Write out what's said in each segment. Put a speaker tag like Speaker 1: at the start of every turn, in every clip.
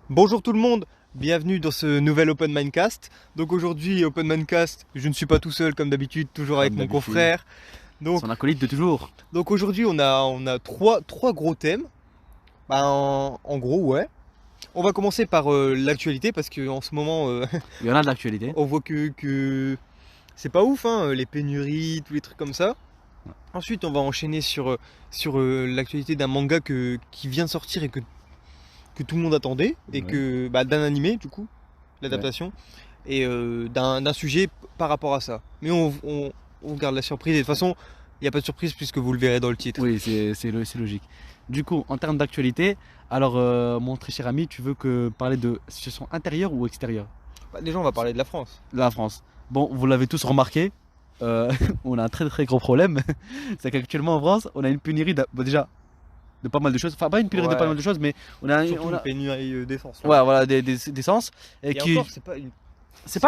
Speaker 1: Bonjour tout le monde, bienvenue dans ce nouvel Open Mindcast. Donc aujourd'hui, Open Mindcast, je ne suis pas tout seul comme d'habitude, toujours avec
Speaker 2: Comme
Speaker 1: mon
Speaker 2: d'habitude.
Speaker 1: confrère. Donc,
Speaker 2: Son acolyte de toujours.
Speaker 1: donc aujourd'hui, on a trois gros thèmes. En gros, ouais. On va commencer par l'actualité parce qu'en ce moment,
Speaker 2: Il y en a de l'actualité.
Speaker 1: on voit que c'est pas ouf, hein, les pénuries, tous les trucs comme ça. Ensuite, on va enchaîner sur l'actualité d'un manga qui vient de sortir et que tout le monde attendait, et
Speaker 2: Ouais.
Speaker 1: d'un animé du coup,
Speaker 2: Ouais.
Speaker 1: l'adaptation, et d'un sujet par rapport à ça. Mais on garde la surprise, et de toute façon, il n'y a pas de surprise puisque vous le verrez dans le titre.
Speaker 2: Oui, c'est logique. Du coup, en termes d'actualité, alors mon très cher ami, tu veux que parler de situation intérieure ou extérieure
Speaker 1: Déjà, on va parler de la France.
Speaker 2: de la France? Bon, vous l'avez tous remarqué, on a un très très gros problème. C'est qu'actuellement en France, on a une pénurie déjà de pas mal de choses. Enfin, pas une pénurie de pas
Speaker 1: Ouais,
Speaker 2: mal de choses, mais on a,
Speaker 1: surtout
Speaker 2: on
Speaker 1: une
Speaker 2: a
Speaker 1: pénurie d'essence. Là.
Speaker 2: ouais, voilà, d'essence. Et
Speaker 1: Et
Speaker 2: qui,
Speaker 1: encore, c'est pas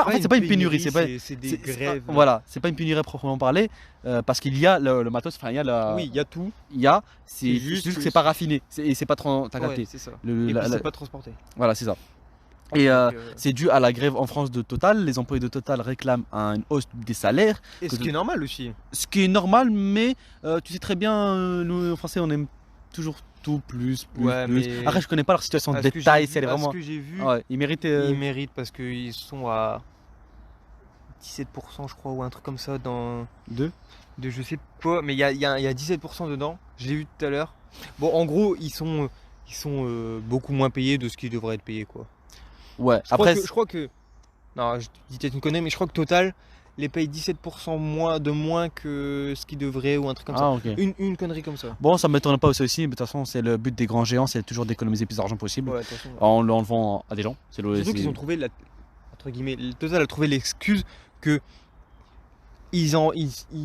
Speaker 2: en fait, c'est
Speaker 1: une
Speaker 2: pas une pénurie,
Speaker 1: pénurie, c'est des grèves.
Speaker 2: voilà, c'est pas une pénurie à proprement parler, parce qu'il y a le matos, enfin, il y a
Speaker 1: Oui, il y a tout,
Speaker 2: il y a,
Speaker 1: c'est
Speaker 2: c'est
Speaker 1: juste
Speaker 2: juste que
Speaker 1: que...
Speaker 2: c'est pas raffiné, et c'est pas trop, t'as
Speaker 1: Ouais,
Speaker 2: capté.
Speaker 1: c'est ça.
Speaker 2: Le,
Speaker 1: Et
Speaker 2: la-
Speaker 1: puis
Speaker 2: la-
Speaker 1: c'est pas transporté.
Speaker 2: voilà, c'est ça. Et
Speaker 1: Donc,
Speaker 2: c'est dû à la grève en France de Total. Les employés de Total réclament une hausse des salaires,
Speaker 1: et ce qui est normal aussi.
Speaker 2: ce qui est normal, mais tu sais très bien, nous, Français, on aime toujours tout plus, plus,
Speaker 1: Ouais,
Speaker 2: plus.
Speaker 1: mais
Speaker 2: Après, je connais pas leur situation de
Speaker 1: à ce que j'ai
Speaker 2: détail, si elle
Speaker 1: vu,
Speaker 2: est
Speaker 1: à ce
Speaker 2: vraiment.
Speaker 1: que j'ai vu,
Speaker 2: Ouais, ils méritent.
Speaker 1: ils méritent parce qu'ils sont à 17% je crois ou un truc comme ça
Speaker 2: Deux.
Speaker 1: de je sais quoi, mais il y a 17% dedans, je l'ai vu tout à l'heure. Bon, en gros, ils sont beaucoup moins payés de ce qu'ils devraient être payés quoi.
Speaker 2: Ouais,
Speaker 1: Je crois
Speaker 2: après,
Speaker 1: que, je crois que, non, je dis peut-être une connerie, mais je crois que Total les paye 17% moins de moins que ce qu'ils devraient ou un truc comme ça.
Speaker 2: ah, ok.
Speaker 1: Une connerie comme ça.
Speaker 2: Bon, ça ne m'étonne pas aussi, mais de toute façon, c'est le but des grands géants, c'est toujours d'économiser le plus d'argent possible
Speaker 1: Ouais, de toute façon.
Speaker 2: en le vendant à des gens.
Speaker 1: Surtout qu'ils ont trouvé entre guillemets, Total a trouvé l'excuse que ils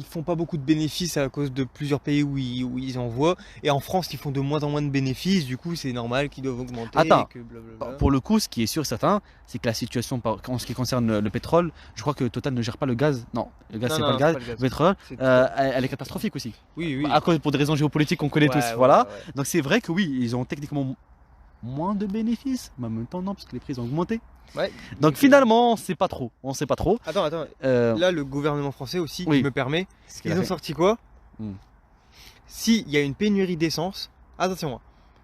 Speaker 1: font pas beaucoup de bénéfices à cause de plusieurs pays où ils envoient. Et en France, ils font de moins en moins de bénéfices. Du coup, c'est normal qu'ils doivent augmenter et
Speaker 2: Attends,
Speaker 1: que blablabla.
Speaker 2: pour le coup, ce qui est sûr et certain, c'est que la situation, en ce qui concerne le pétrole, je crois que Total ne gère pas le gaz. Non, le gaz,
Speaker 1: Non,
Speaker 2: c'est
Speaker 1: non,
Speaker 2: pas le
Speaker 1: non, c'est
Speaker 2: gaz.
Speaker 1: pas le gaz.
Speaker 2: Le pétrole,
Speaker 1: C'est tout à fait.
Speaker 2: elle est catastrophique aussi.
Speaker 1: Oui, oui.
Speaker 2: À cause, pour des raisons géopolitiques qu'on connaît
Speaker 1: Ouais,
Speaker 2: tous.
Speaker 1: ouais, ouais,
Speaker 2: Voilà.
Speaker 1: ouais.
Speaker 2: Donc c'est vrai que oui, ils ont techniquement moins de bénéfices, mais en même temps, non, parce que les prix ont augmenté.
Speaker 1: Ouais,
Speaker 2: Donc finalement, on sait pas trop. On sait pas trop.
Speaker 1: Attends.
Speaker 2: Euh,
Speaker 1: Là, le gouvernement français aussi,
Speaker 2: oui,
Speaker 1: je me permets,
Speaker 2: c'est ce qu'il
Speaker 1: ils
Speaker 2: a
Speaker 1: ont
Speaker 2: fait.
Speaker 1: sorti quoi?
Speaker 2: Hmm.
Speaker 1: S'il y a une pénurie d'essence, attention, hein,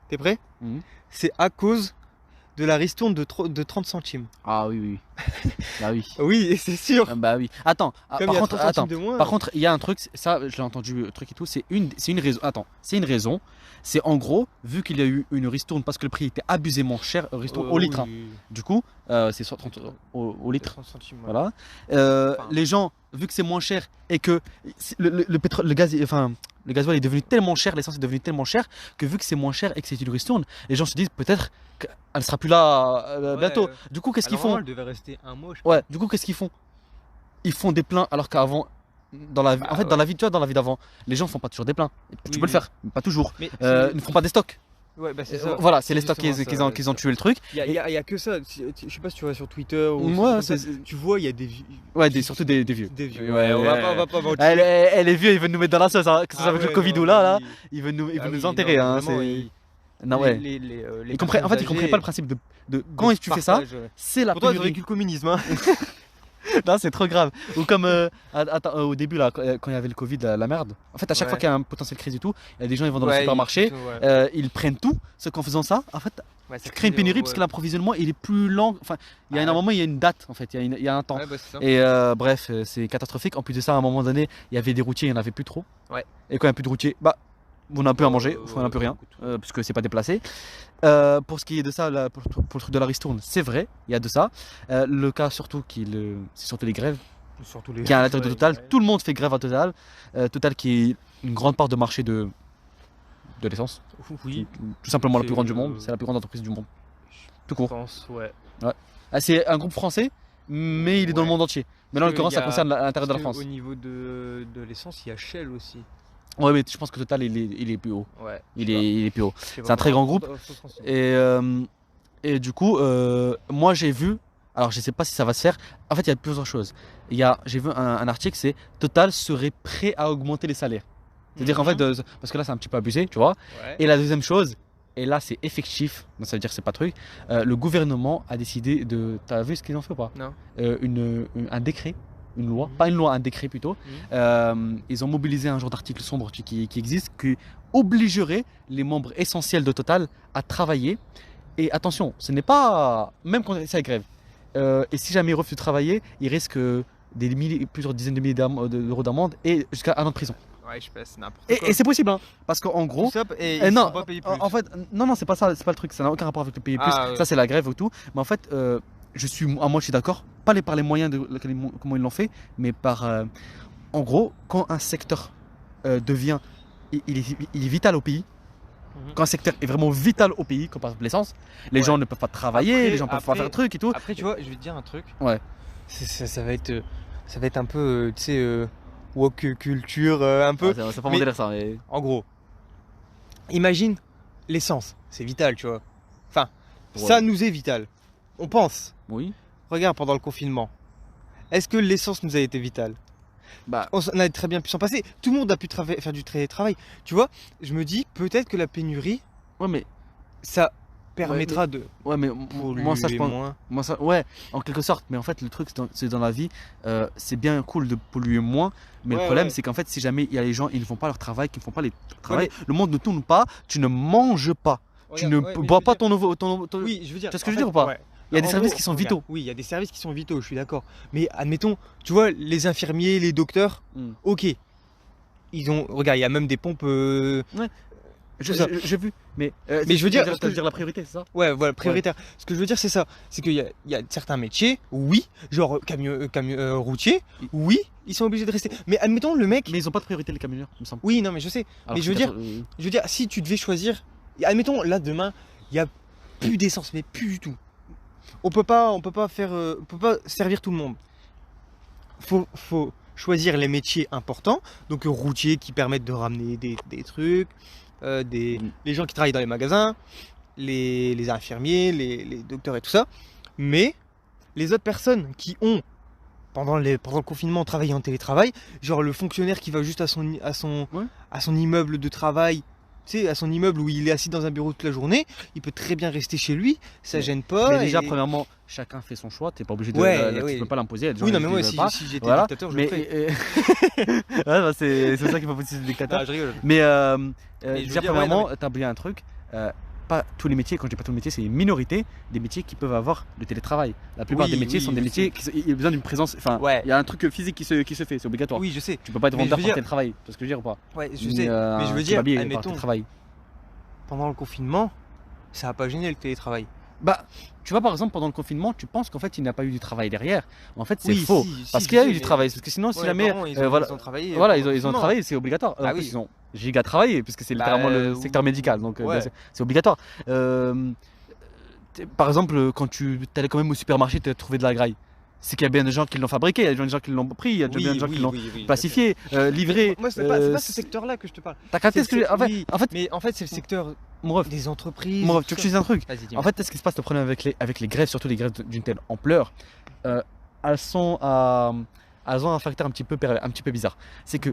Speaker 1: t'es prêt?
Speaker 2: Hmm.
Speaker 1: C'est à cause de la ristourne de 30 centimes.
Speaker 2: Ah oui, oui. Bah oui.
Speaker 1: Oui, et c'est sûr.
Speaker 2: Ah bah oui. Attends,
Speaker 1: Comme il
Speaker 2: par
Speaker 1: y a
Speaker 2: contre,
Speaker 1: 30 centimes
Speaker 2: attends.
Speaker 1: de moins.
Speaker 2: Par contre, il y a un truc, ça, je l'ai entendu, truc et tout, c'est une raison. Attends, c'est une raison. C'est en gros, vu qu'il y a eu une ristourne parce que le prix était abusément cher, ristourne au litre, hein.
Speaker 1: Oui,
Speaker 2: Du coup, c'est 130 au litre.
Speaker 1: 30 centimes. Ouais.
Speaker 2: Voilà.
Speaker 1: Enfin,
Speaker 2: Les gens, vu que c'est moins cher et que le pétrole, le gaz, enfin, le gasoil est devenu tellement cher, l'essence est devenue tellement chère que vu que c'est moins cher et que c'est une ristourne, les gens se disent peut-être qu'elle ne sera plus là
Speaker 1: ouais,
Speaker 2: bientôt. Du coup, qu'est-ce qu'ils
Speaker 1: alors,
Speaker 2: font?
Speaker 1: elle devait rester un mois, je
Speaker 2: Ouais, du coup, qu'est-ce qu'ils font? Ils font des pleins alors qu'avant, en fait,
Speaker 1: ouais.
Speaker 2: dans la vie, tu vois, dans la vie d'avant, les gens font pas toujours des pleins. Tu
Speaker 1: Oui,
Speaker 2: peux le
Speaker 1: oui.
Speaker 2: faire, mais pas toujours.
Speaker 1: Mais
Speaker 2: Ils ne font pas des stocks.
Speaker 1: ouais, bah c'est ça.
Speaker 2: Voilà, c'est les stocks
Speaker 1: justement ça,
Speaker 2: qu'ils ont tué le truc.
Speaker 1: Il y a que ça. Je sais pas si tu vois sur Twitter ou
Speaker 2: Ouais,
Speaker 1: comme ça, tu vois, il y a des
Speaker 2: ouais, surtout des vieux.
Speaker 1: des vieux.
Speaker 2: Ouais,
Speaker 1: Ouais,
Speaker 2: ouais.
Speaker 1: on va pas mentir.
Speaker 2: Elle est vieux, ils veulent nous mettre dans la sauce, hein, que ce soit
Speaker 1: Ah
Speaker 2: avec le
Speaker 1: ouais,
Speaker 2: Covid
Speaker 1: non,
Speaker 2: ou là,
Speaker 1: mais
Speaker 2: là,
Speaker 1: oui.
Speaker 2: ils
Speaker 1: Ah
Speaker 2: veulent nous
Speaker 1: oui,
Speaker 2: enterrer,
Speaker 1: non,
Speaker 2: hein.
Speaker 1: vraiment,
Speaker 2: Non, ouais.
Speaker 1: les
Speaker 2: Ils comprennent, en fait, ils
Speaker 1: personnes
Speaker 2: comprennent pas le
Speaker 1: âgées
Speaker 2: principe de
Speaker 1: de
Speaker 2: quand tu fais ça,
Speaker 1: partage, ouais.
Speaker 2: c'est la
Speaker 1: Pourtant, ils ont
Speaker 2: pénurie.
Speaker 1: vécu le communisme. Hein.
Speaker 2: Non, c'est trop grave. Ou comme attends, au début, là, quand il y avait le Covid, la merde. En fait, à chaque
Speaker 1: Ouais.
Speaker 2: fois qu'il y a un potentiel crise et tout, il y a des gens ils vont dans le
Speaker 1: Ouais,
Speaker 2: supermarché,
Speaker 1: ouais.
Speaker 2: ils prennent tout. Sauf qu'en faisant ça, en fait,
Speaker 1: Ouais,
Speaker 2: ça
Speaker 1: ça
Speaker 2: crée une pénurie parce
Speaker 1: ouais.
Speaker 2: que l'approvisionnement il est plus lent. Enfin, il y a
Speaker 1: Ah
Speaker 2: un
Speaker 1: ouais.
Speaker 2: moment, il y a une date, en fait, il y a un temps.
Speaker 1: Ouais, bah c'est ça.
Speaker 2: Et bref, c'est catastrophique. En plus de ça, à un moment donné, il y avait des routiers, il n'y en avait plus trop.
Speaker 1: Ouais.
Speaker 2: Et quand il n'y a plus de routiers, bah, on n'a plus à manger, on n'a plus rien, puisque c'est pas déplacé. Pour ce qui est de ça, là, pour le truc de la ristourne, c'est vrai, il y a de ça. Le cas surtout, c'est surtout les grèves
Speaker 1: Surtout les.
Speaker 2: qui est à l'intérieur de
Speaker 1: Ouais,
Speaker 2: Total.
Speaker 1: ouais.
Speaker 2: Tout le monde fait grève à Total. Total qui est une grande part de marché de l'essence.
Speaker 1: Oui.
Speaker 2: Tout simplement la
Speaker 1: C'est,
Speaker 2: plus grande du monde. C'est la plus grande entreprise du monde. Tout
Speaker 1: Je
Speaker 2: court.
Speaker 1: pense, ouais.
Speaker 2: Ouais. Ah, c'est un groupe français, mais il est dans le
Speaker 1: Ouais.
Speaker 2: monde entier. Mais là, en
Speaker 1: Parce que
Speaker 2: l'occurrence,
Speaker 1: y
Speaker 2: ça
Speaker 1: a-
Speaker 2: concerne l'intérieur de la
Speaker 1: Parce
Speaker 2: France.
Speaker 1: que au niveau de l'essence, il y a Shell aussi.
Speaker 2: Ouais, mais je pense que Total, il est plus haut.
Speaker 1: Ouais.
Speaker 2: Il est plus haut.
Speaker 1: Je sais
Speaker 2: C'est un
Speaker 1: pas,
Speaker 2: très grand groupe.
Speaker 1: faut se renseigner.
Speaker 2: Et du coup, moi j'ai vu, alors je sais pas si ça va se faire, en fait il y a plusieurs choses. J'ai vu un article, c'est Total serait prêt à augmenter les salaires. C'est-à-dire en fait, parce que là c'est un petit peu abusé, tu vois.
Speaker 1: Ouais.
Speaker 2: Et la deuxième chose, et là c'est effectif, donc ça veut dire que c'est pas truc, le gouvernement a décidé de... T'as vu ce qu'ils ont fait ou pas?
Speaker 1: Non.
Speaker 2: Un décret, une loi,
Speaker 1: Mhm.
Speaker 2: pas une loi, un décret plutôt. Ils ont mobilisé un genre d'article sombre qui existe, qui obligerait les membres essentiels de Total à travailler. Et attention, ce n'est pas... Même quand c'est la grève. Et si jamais ils refusent de travailler, ils risquent plusieurs dizaines de milliers d'euros d'amende et jusqu'à 1 an de prison.
Speaker 1: Ouais, je sais pas, c'est n'importe
Speaker 2: Et,
Speaker 1: quoi.
Speaker 2: et c'est possible, hein, parce qu'en gros...
Speaker 1: Tout ça, et
Speaker 2: Eh
Speaker 1: ils
Speaker 2: non,
Speaker 1: sont pas payés plus.
Speaker 2: en fait, non, c'est pas ça, c'est pas le truc, ça n'a aucun rapport avec le payer plus.
Speaker 1: Ah, ouais.
Speaker 2: Ça, c'est la grève ou tout. Mais en fait, je suis d'accord, pas par les moyens de comment ils l'ont fait, mais par. En gros, quand un secteur devient. Il est vital au pays.
Speaker 1: Mhm.
Speaker 2: Quand un secteur est vraiment vital au pays, comme par exemple l'essence, les
Speaker 1: Ouais.
Speaker 2: gens ne peuvent pas travailler,
Speaker 1: Après-
Speaker 2: les gens peuvent pas faire de trucs et tout.
Speaker 1: Après, tu vois, je vais te dire un truc.
Speaker 2: Ouais.
Speaker 1: Ça va être un peu, tu sais, woke culture, un peu.
Speaker 2: Ah, c'est pas mon
Speaker 1: mais-
Speaker 2: délire ça. Mais...
Speaker 1: En gros, imagine l'essence, c'est vital, tu vois. Enfin,
Speaker 2: Ouais.
Speaker 1: ça nous est vital. On pense.
Speaker 2: Oui.
Speaker 1: Regarde, pendant le confinement, est-ce que l'essence nous a été vitale?
Speaker 2: Bah,
Speaker 1: On a très bien pu s'en passer. Tout le monde a pu faire du télétravail. Tu vois, je me dis peut-être que la pénurie,
Speaker 2: ouais, mais.
Speaker 1: ça permettra de
Speaker 2: Ouais, mais
Speaker 1: polluer
Speaker 2: moi, ça, je pense.
Speaker 1: moins.
Speaker 2: Moi, ça, ouais, en quelque sorte. Mais en fait, le truc, c'est dans la vie, c'est bien cool de polluer moins. Mais le
Speaker 1: Ouais,
Speaker 2: problème,
Speaker 1: ouais.
Speaker 2: c'est qu'en fait, si jamais il y a les gens, ils ne font pas leur travail, qui ne font pas les travail, le monde ne tourne pas, tu ne manges pas, tu ne bois pas ton nouveau.
Speaker 1: Oui, je veux dire.
Speaker 2: Tu vois ce que
Speaker 1: en
Speaker 2: je veux dire
Speaker 1: fait,
Speaker 2: ou pas?
Speaker 1: ouais.
Speaker 2: Il y a des
Speaker 1: En
Speaker 2: services
Speaker 1: gros,
Speaker 2: qui sont
Speaker 1: regarde,
Speaker 2: vitaux.
Speaker 1: Oui, il y a des services qui sont vitaux, je suis d'accord. Mais admettons, tu vois, les infirmiers, les docteurs,
Speaker 2: Hmm.
Speaker 1: ok. Ils ont. Regarde, il y a même des pompes.
Speaker 2: J'ai vu. Mais
Speaker 1: je veux dire,
Speaker 2: tu veux dire la priorité, c'est ça?
Speaker 1: Ouais, voilà, prioritaire. Ce que je veux dire, c'est ça. C'est qu'il y a certains métiers, oui, genre routier, oui, ils sont obligés de rester. Mais admettons, le mec.
Speaker 2: Mais ils n'ont pas de priorité, les camionneurs, il me semble.
Speaker 1: Oui, non, mais je sais.
Speaker 2: Alors
Speaker 1: mais
Speaker 2: que
Speaker 1: je veux dire, si tu devais choisir. Admettons, là, demain, il y a plus d'essence, mais plus du tout. On peut pas faire. On peut pas servir tout le monde. Faut choisir les métiers importants. Donc, routiers qui permettent de ramener des trucs. Les gens qui travaillent dans les magasins, les infirmiers, les docteurs et tout ça. Mais les autres personnes qui ont, pendant le confinement, travaillé en télétravail, genre le fonctionnaire qui va juste à son immeuble de travail, tu sais, à son immeuble où il est assis dans un bureau toute la journée, il peut très bien rester chez lui, ça
Speaker 2: Mais-
Speaker 1: gêne pas.
Speaker 2: Mais déjà,
Speaker 1: et-
Speaker 2: premièrement, chacun fait son choix, t'es pas obligé de.
Speaker 1: Ouais,
Speaker 2: Tu
Speaker 1: oui.
Speaker 2: peux pas l'imposer.
Speaker 1: Oui, non, mais moi,
Speaker 2: je
Speaker 1: si j'étais
Speaker 2: Voilà.
Speaker 1: dictateur, je le
Speaker 2: Mais
Speaker 1: ferais.
Speaker 2: ouais, bah, c'est ça qu'il faut pousser le dictateur.
Speaker 1: Ah, je rigole.
Speaker 2: Mais
Speaker 1: je veux
Speaker 2: déjà,
Speaker 1: dire,
Speaker 2: premièrement,
Speaker 1: ouais, non,
Speaker 2: t'as oublié un truc. Pas tous les métiers, quand je dis pas tous les métiers, c'est une minorité des métiers qui peuvent avoir le télétravail. La plupart
Speaker 1: Oui,
Speaker 2: des métiers
Speaker 1: oui,
Speaker 2: sont des
Speaker 1: je
Speaker 2: métiers il y a besoin d'une présence. Enfin,
Speaker 1: Ouais.
Speaker 2: il y a un truc physique qui se fait, c'est obligatoire.
Speaker 1: Oui, je sais.
Speaker 2: Tu peux pas être
Speaker 1: Mais je
Speaker 2: vendeur
Speaker 1: veux
Speaker 2: par
Speaker 1: dire-
Speaker 2: télétravail. Tu vois ce que je veux dire ou pas?
Speaker 1: Ouais, je sais. Mais je veux
Speaker 2: un
Speaker 1: dire,
Speaker 2: kebabbier par
Speaker 1: admettons,
Speaker 2: télétravail.
Speaker 1: pendant le confinement, ça a pas gêné le télétravail.
Speaker 2: Bah, tu vois, par exemple, pendant le confinement, tu penses qu'en fait, il n'y a pas eu du travail derrière. En fait, c'est
Speaker 1: Oui,
Speaker 2: faux.
Speaker 1: si,
Speaker 2: Parce
Speaker 1: si,
Speaker 2: qu'il y a
Speaker 1: je
Speaker 2: eu
Speaker 1: sais,
Speaker 2: du
Speaker 1: mais-
Speaker 2: travail. Parce que sinon, si
Speaker 1: Ouais,
Speaker 2: jamais.
Speaker 1: vraiment, ils
Speaker 2: voilà,
Speaker 1: ont travaillé.
Speaker 2: voilà,
Speaker 1: pendant le
Speaker 2: ils ont
Speaker 1: confinement.
Speaker 2: travaillé, c'est obligatoire.
Speaker 1: Ah
Speaker 2: En plus,
Speaker 1: oui.
Speaker 2: ils ont giga travaillé, puisque c'est
Speaker 1: Bah,
Speaker 2: littéralement le secteur médical. Donc,
Speaker 1: ouais.
Speaker 2: c'est obligatoire. Par exemple, quand tu allais quand même au supermarché, tu as trouvé de la graille. C'est qu'il y a bien des gens qui l'ont fabriqué, il y a des gens qui l'ont pris, il y a bien des gens qui l'ont plastifié, livré.
Speaker 1: Moi, c'est pas ce secteur-là que je te parle.
Speaker 2: T'as capté ce que j'ai.
Speaker 1: Oui,
Speaker 2: En fait,
Speaker 1: mais en fait, c'est le secteur
Speaker 2: mon ref,
Speaker 1: des entreprises.
Speaker 2: mon ref, tu veux que je te dise un truc?
Speaker 1: Vas-y, dis-moi.
Speaker 2: En fait, ce qui se passe, le problème avec les grèves, surtout les grèves d'une telle ampleur, elles ont un facteur un petit peu bizarre. C'est que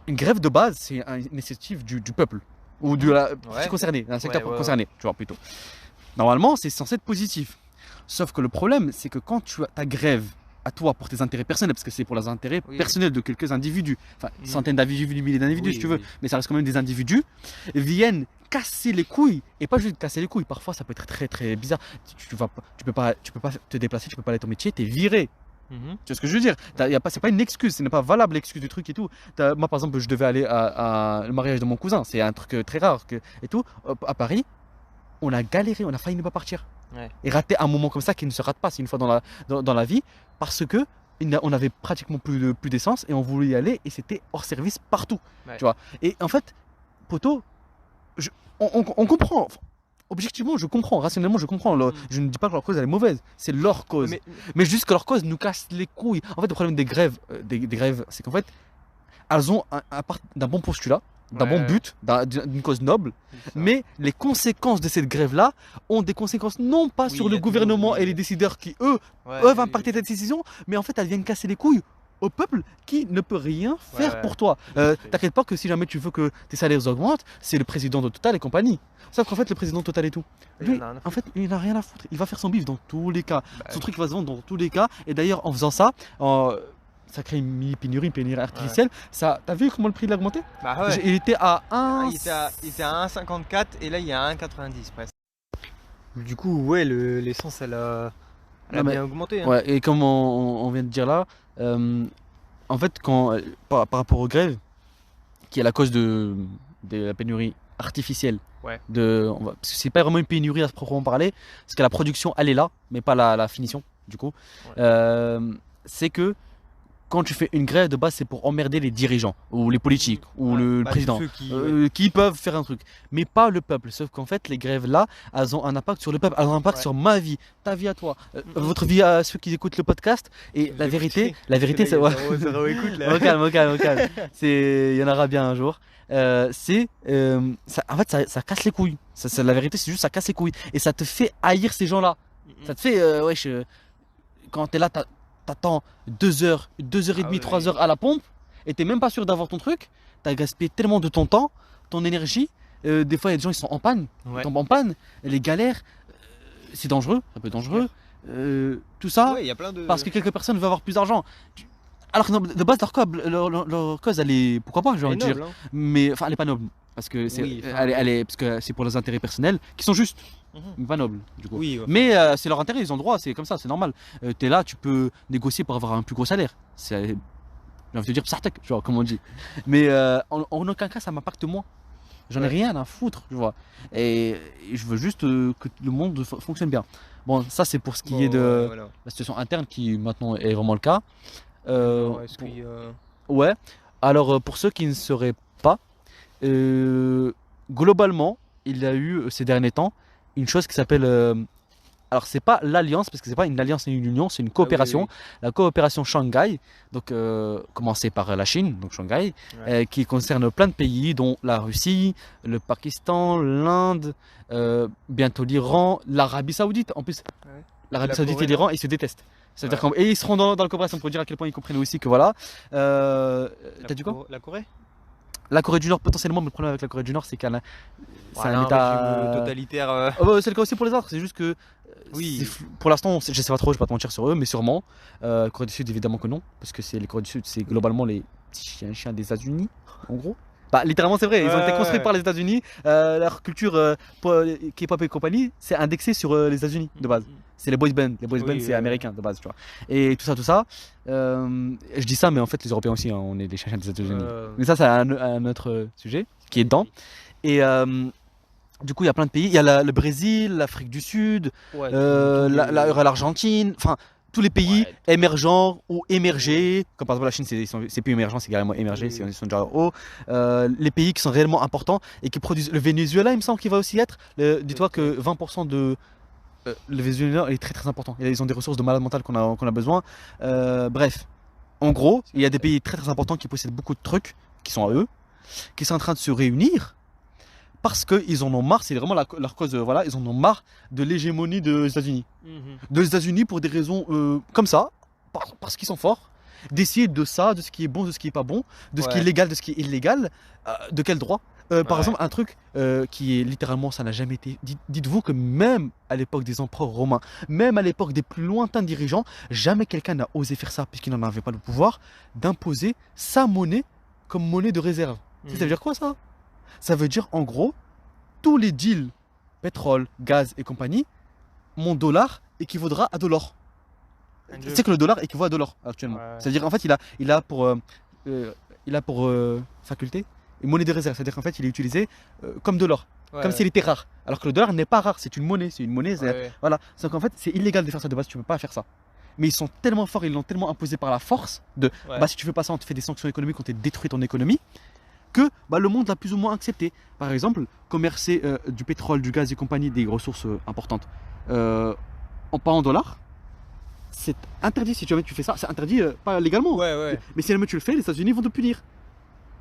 Speaker 2: une grève de base, c'est une initiative du peuple ou de la
Speaker 1: Ouais.
Speaker 2: concerné, d'un secteur
Speaker 1: Ouais.
Speaker 2: concerné, tu vois plutôt. Normalement, c'est censé être positif. Sauf que le problème, c'est que quand tu as ta grève à toi pour tes intérêts personnels, parce que c'est pour les intérêts
Speaker 1: Oui.
Speaker 2: personnels de quelques individus, enfin
Speaker 1: Mhm.
Speaker 2: centaines d'individus, milliers d'individus
Speaker 1: Oui,
Speaker 2: si tu veux,
Speaker 1: oui.
Speaker 2: mais ça reste quand même des individus, viennent casser les couilles, et pas juste casser les couilles, parfois ça peut être très très bizarre, tu peux pas te déplacer, tu peux pas aller à ton métier, t'es viré.
Speaker 1: Mhm.
Speaker 2: Tu vois ce que je veux dire? C'est pas une excuse, ce n'est pas valable l'excuse du truc et tout. Moi par exemple, je devais aller à le mariage de mon cousin, c'est un truc très rare et tout, à Paris, on a galéré, on a failli ne pas partir.
Speaker 1: Ouais.
Speaker 2: Et rater un moment comme ça qui ne se rate pas, c'est une fois dans la vie, parce que on avait pratiquement plus d'essence et on voulait y aller et c'était hors service partout.
Speaker 1: Ouais.
Speaker 2: Tu vois. Et en fait, poto, on comprend. Objectivement, je comprends, rationnellement, je comprends. Je ne dis pas que leur cause elle est mauvaise, c'est leur cause. Mais juste que leur cause nous casse les couilles. En fait, le problème des grèves, c'est qu'en fait, elles ont d'un bon postulat, d'un bon
Speaker 1: Ouais.
Speaker 2: but, d'une cause noble,
Speaker 1: C'est ça.
Speaker 2: mais les conséquences de cette grève-là ont des conséquences non pas
Speaker 1: Oui,
Speaker 2: sur
Speaker 1: il y
Speaker 2: le
Speaker 1: a
Speaker 2: gouvernement
Speaker 1: toujours-
Speaker 2: et les décideurs qui, eux,
Speaker 1: Ouais,
Speaker 2: peuvent impacter cette décision, mais en fait, elles viennent casser les couilles au peuple qui ne peut rien faire
Speaker 1: Ouais,
Speaker 2: pour toi.
Speaker 1: tout à fait.
Speaker 2: T'inquiète pas que si jamais tu veux que tes salaires augmentent, c'est le président de Total et compagnie. Sauf qu'en fait, le président de Total et tout, lui,
Speaker 1: Il en a rien à
Speaker 2: en fait, il n'a rien à foutre. Il va faire son bif dans tous les cas.
Speaker 1: Bah,
Speaker 2: Son truc va se vendre dans tous les cas. Et d'ailleurs, en faisant ça, ça crée une mini-pénurie, une pénurie artificielle. Ça, t'as vu comment le prix il a augmenté?
Speaker 1: Bah ouais.
Speaker 2: Il était à 1.
Speaker 1: Il était à 1,54 et là il est à 1,90 presque. Du coup, ouais, l'essence elle a
Speaker 2: Non, mais-
Speaker 1: bien augmenté. Hein.
Speaker 2: Ouais, et comme on vient de dire là, en fait, par rapport aux grèves, qui est la cause de la pénurie artificielle,
Speaker 1: Ouais.
Speaker 2: parce que c'est pas vraiment une pénurie à se proprement parler, parce que la production elle est là, mais pas la finition, du coup.
Speaker 1: Ouais.
Speaker 2: C'est que quand tu fais une grève de base, c'est pour emmerder les dirigeants, ou les politiques, ou
Speaker 1: Ouais,
Speaker 2: le
Speaker 1: bah,
Speaker 2: président.
Speaker 1: ceux qui-
Speaker 2: Qui peuvent faire un truc, mais pas le peuple. Sauf qu'en fait, les grèves là, elles ont un impact sur le peuple, elles ont un impact
Speaker 1: Ouais.
Speaker 2: sur ma vie, ta vie à toi,
Speaker 1: Mhm.
Speaker 2: votre vie à ceux qui écoutent le podcast. Et
Speaker 1: Vous
Speaker 2: la vérité,
Speaker 1: écoutez.
Speaker 2: c'est ouais.
Speaker 1: Zéro écoute là.
Speaker 2: Au calme, au calme, au calme. Il y en aura bien un jour. En fait, ça casse les couilles. La vérité, c'est juste ça casse les couilles et ça te fait haïr ces gens-là. Ça te fait, wesh, quand t'es là, t'attends 2 heures, 2 heures et demie,
Speaker 1: ouais.
Speaker 2: 3 heures à la pompe et t'es même pas sûr d'avoir ton truc. T'as gaspillé tellement de ton temps, ton énergie. Des fois, il y a des gens qui sont en panne,
Speaker 1: Ouais.
Speaker 2: ils tombent en panne, les galères, c'est dangereux, ça peut être dangereux. Tout ça,
Speaker 1: Ouais, il y a plein de.
Speaker 2: parce que quelques personnes veulent avoir plus d'argent. Alors que non, de base, leur cause, elle est, pourquoi pas, j'ai envie de dire.
Speaker 1: énorme, hein.
Speaker 2: Mais enfin, elle est pas noble. Parce que c'est,
Speaker 1: Oui, enfin,
Speaker 2: parce que c'est pour leurs intérêts personnels qui sont justes,
Speaker 1: Mhm.
Speaker 2: mais pas nobles, du coup.
Speaker 1: Oui, ouais.
Speaker 2: Mais c'est leur intérêt, ils ont le droit, c'est comme ça, c'est normal. T'es là, tu peux négocier pour avoir un plus gros salaire. J'ai envie de dire psartek, tu vois, comme on dit. Mais en aucun cas, ça m'impacte moi. J'en ai
Speaker 1: Ouais.
Speaker 2: rien à foutre, tu vois. Et je veux juste que le monde fonctionne bien. Bon, ça, c'est pour ce qui
Speaker 1: Bon,
Speaker 2: est de
Speaker 1: ouais, voilà.
Speaker 2: la situation interne qui maintenant est vraiment le cas.
Speaker 1: Alors, est-ce
Speaker 2: Pour-
Speaker 1: qu'il y a-
Speaker 2: Ouais. Alors pour ceux qui ne sauraient pas, globalement, il y a eu ces derniers temps une chose qui s'appelle. Alors c'est pas l'alliance parce que c'est pas une alliance ni une union, c'est une coopération.
Speaker 1: Ah oui,
Speaker 2: La coopération Shanghai, donc commencée par la Chine, donc Shanghai,
Speaker 1: Ouais.
Speaker 2: qui concerne plein de pays dont la Russie, le Pakistan, l'Inde, bientôt l'Iran, l'Arabie Saoudite. En plus,
Speaker 1: Ouais.
Speaker 2: l'Arabie
Speaker 1: La
Speaker 2: Saoudite
Speaker 1: Corée,
Speaker 2: et l'Iran, ils se détestent. C'est-à-dire
Speaker 1: Ouais.
Speaker 2: et ils seront dans la coopération pour dire à quel point ils comprennent aussi que voilà. T'as dit quoi?
Speaker 1: La Corée?
Speaker 2: La Corée du Nord, potentiellement, mais le problème avec la Corée du Nord, c'est qu'elle a. C'est
Speaker 1: Voilà,
Speaker 2: un
Speaker 1: un
Speaker 2: état.
Speaker 1: régime totalitaire.
Speaker 2: C'est le cas aussi pour les autres, c'est juste que.
Speaker 1: Oui.
Speaker 2: Pour l'instant, je sais pas trop, je vais pas te mentir sur eux, mais sûrement. Corée du Sud, évidemment que non, parce que c'est les Corées du Sud, c'est globalement les petits chiens des États-Unis, en gros. Bah, littéralement, c'est vrai, ils ont été
Speaker 1: Ouais,
Speaker 2: construits
Speaker 1: ouais.
Speaker 2: par les États-Unis. Leur culture K-pop et compagnie, c'est indexé sur les États-Unis de base. C'est les boys bands. Les boys
Speaker 1: Oui,
Speaker 2: bands, c'est américain de base, tu vois. Et tout ça. Je dis ça, mais en fait, les Européens aussi, hein, on est des chiens des États-Unis. Mais ça, c'est un autre sujet qui est dedans. Et du coup, il y a plein de pays. Il y a le Brésil, l'Afrique du Sud,
Speaker 1: Ouais,
Speaker 2: l'Argentine, enfin tous les pays
Speaker 1: Ouais.
Speaker 2: émergents ou émergés. Comme par exemple la Chine, c'est plus émergent, c'est carrément émergé,
Speaker 1: Oui.
Speaker 2: ils sont déjà hauts. Les pays qui sont réellement importants et qui produisent. Le Venezuela, il me semble qu'il va aussi être. Dis-toi que 20% de. Le Venezuela est très très important. Ils ont des ressources de malade mental qu'on a besoin. Bref, en gros, il y a des pays très très importants qui possèdent beaucoup de trucs qui sont à eux, qui sont en train de se réunir parce qu'ils en ont marre, c'est vraiment leur cause, voilà, ils en ont marre de l'hégémonie des États-Unis.
Speaker 1: Mhm.
Speaker 2: Des États-Unis pour des raisons comme ça, parce qu'ils sont forts, d'essayer de ça, de ce qui est bon, de ce qui est pas bon, de ce qui est
Speaker 1: Ouais.
Speaker 2: légal, de ce qui est illégal, de quel droit. Par
Speaker 1: Ouais.
Speaker 2: exemple, un truc qui est littéralement, ça n'a jamais été. Dites-vous que même à l'époque des empereurs romains, même à l'époque des plus lointains dirigeants, jamais quelqu'un n'a osé faire ça, puisqu'il n'en avait pas le pouvoir, d'imposer sa monnaie comme monnaie de réserve. Ça veut dire quoi ça? Ça veut dire en gros, tous les deals, pétrole, gaz et compagnie, mon dollar équivaudra à de l'or. Tu sais que le dollar équivaut à de l'or actuellement.
Speaker 1: Ouais.
Speaker 2: C'est-à-dire en fait il a pour faculté une monnaie de réserve. C'est-à-dire qu'en fait il est utilisé comme de l'or, comme s'il était rare. Alors que le dollar n'est pas rare, c'est une monnaie, voilà. Donc en fait c'est illégal de faire ça de base, tu peux pas faire ça. Mais ils sont tellement forts, ils l'ont tellement imposé par la force de bah si tu fais pas ça on te fait des sanctions économiques, on te détruit ton économie, que bah, le monde l'a plus ou moins accepté. Par exemple, commercer du pétrole, du gaz et compagnie, des ressources importantes, pas en dollars, c'est interdit. Si jamais tu fais ça, c'est interdit pas légalement.
Speaker 1: Ouais.
Speaker 2: Mais si jamais tu le fais, les États-Unis vont te punir.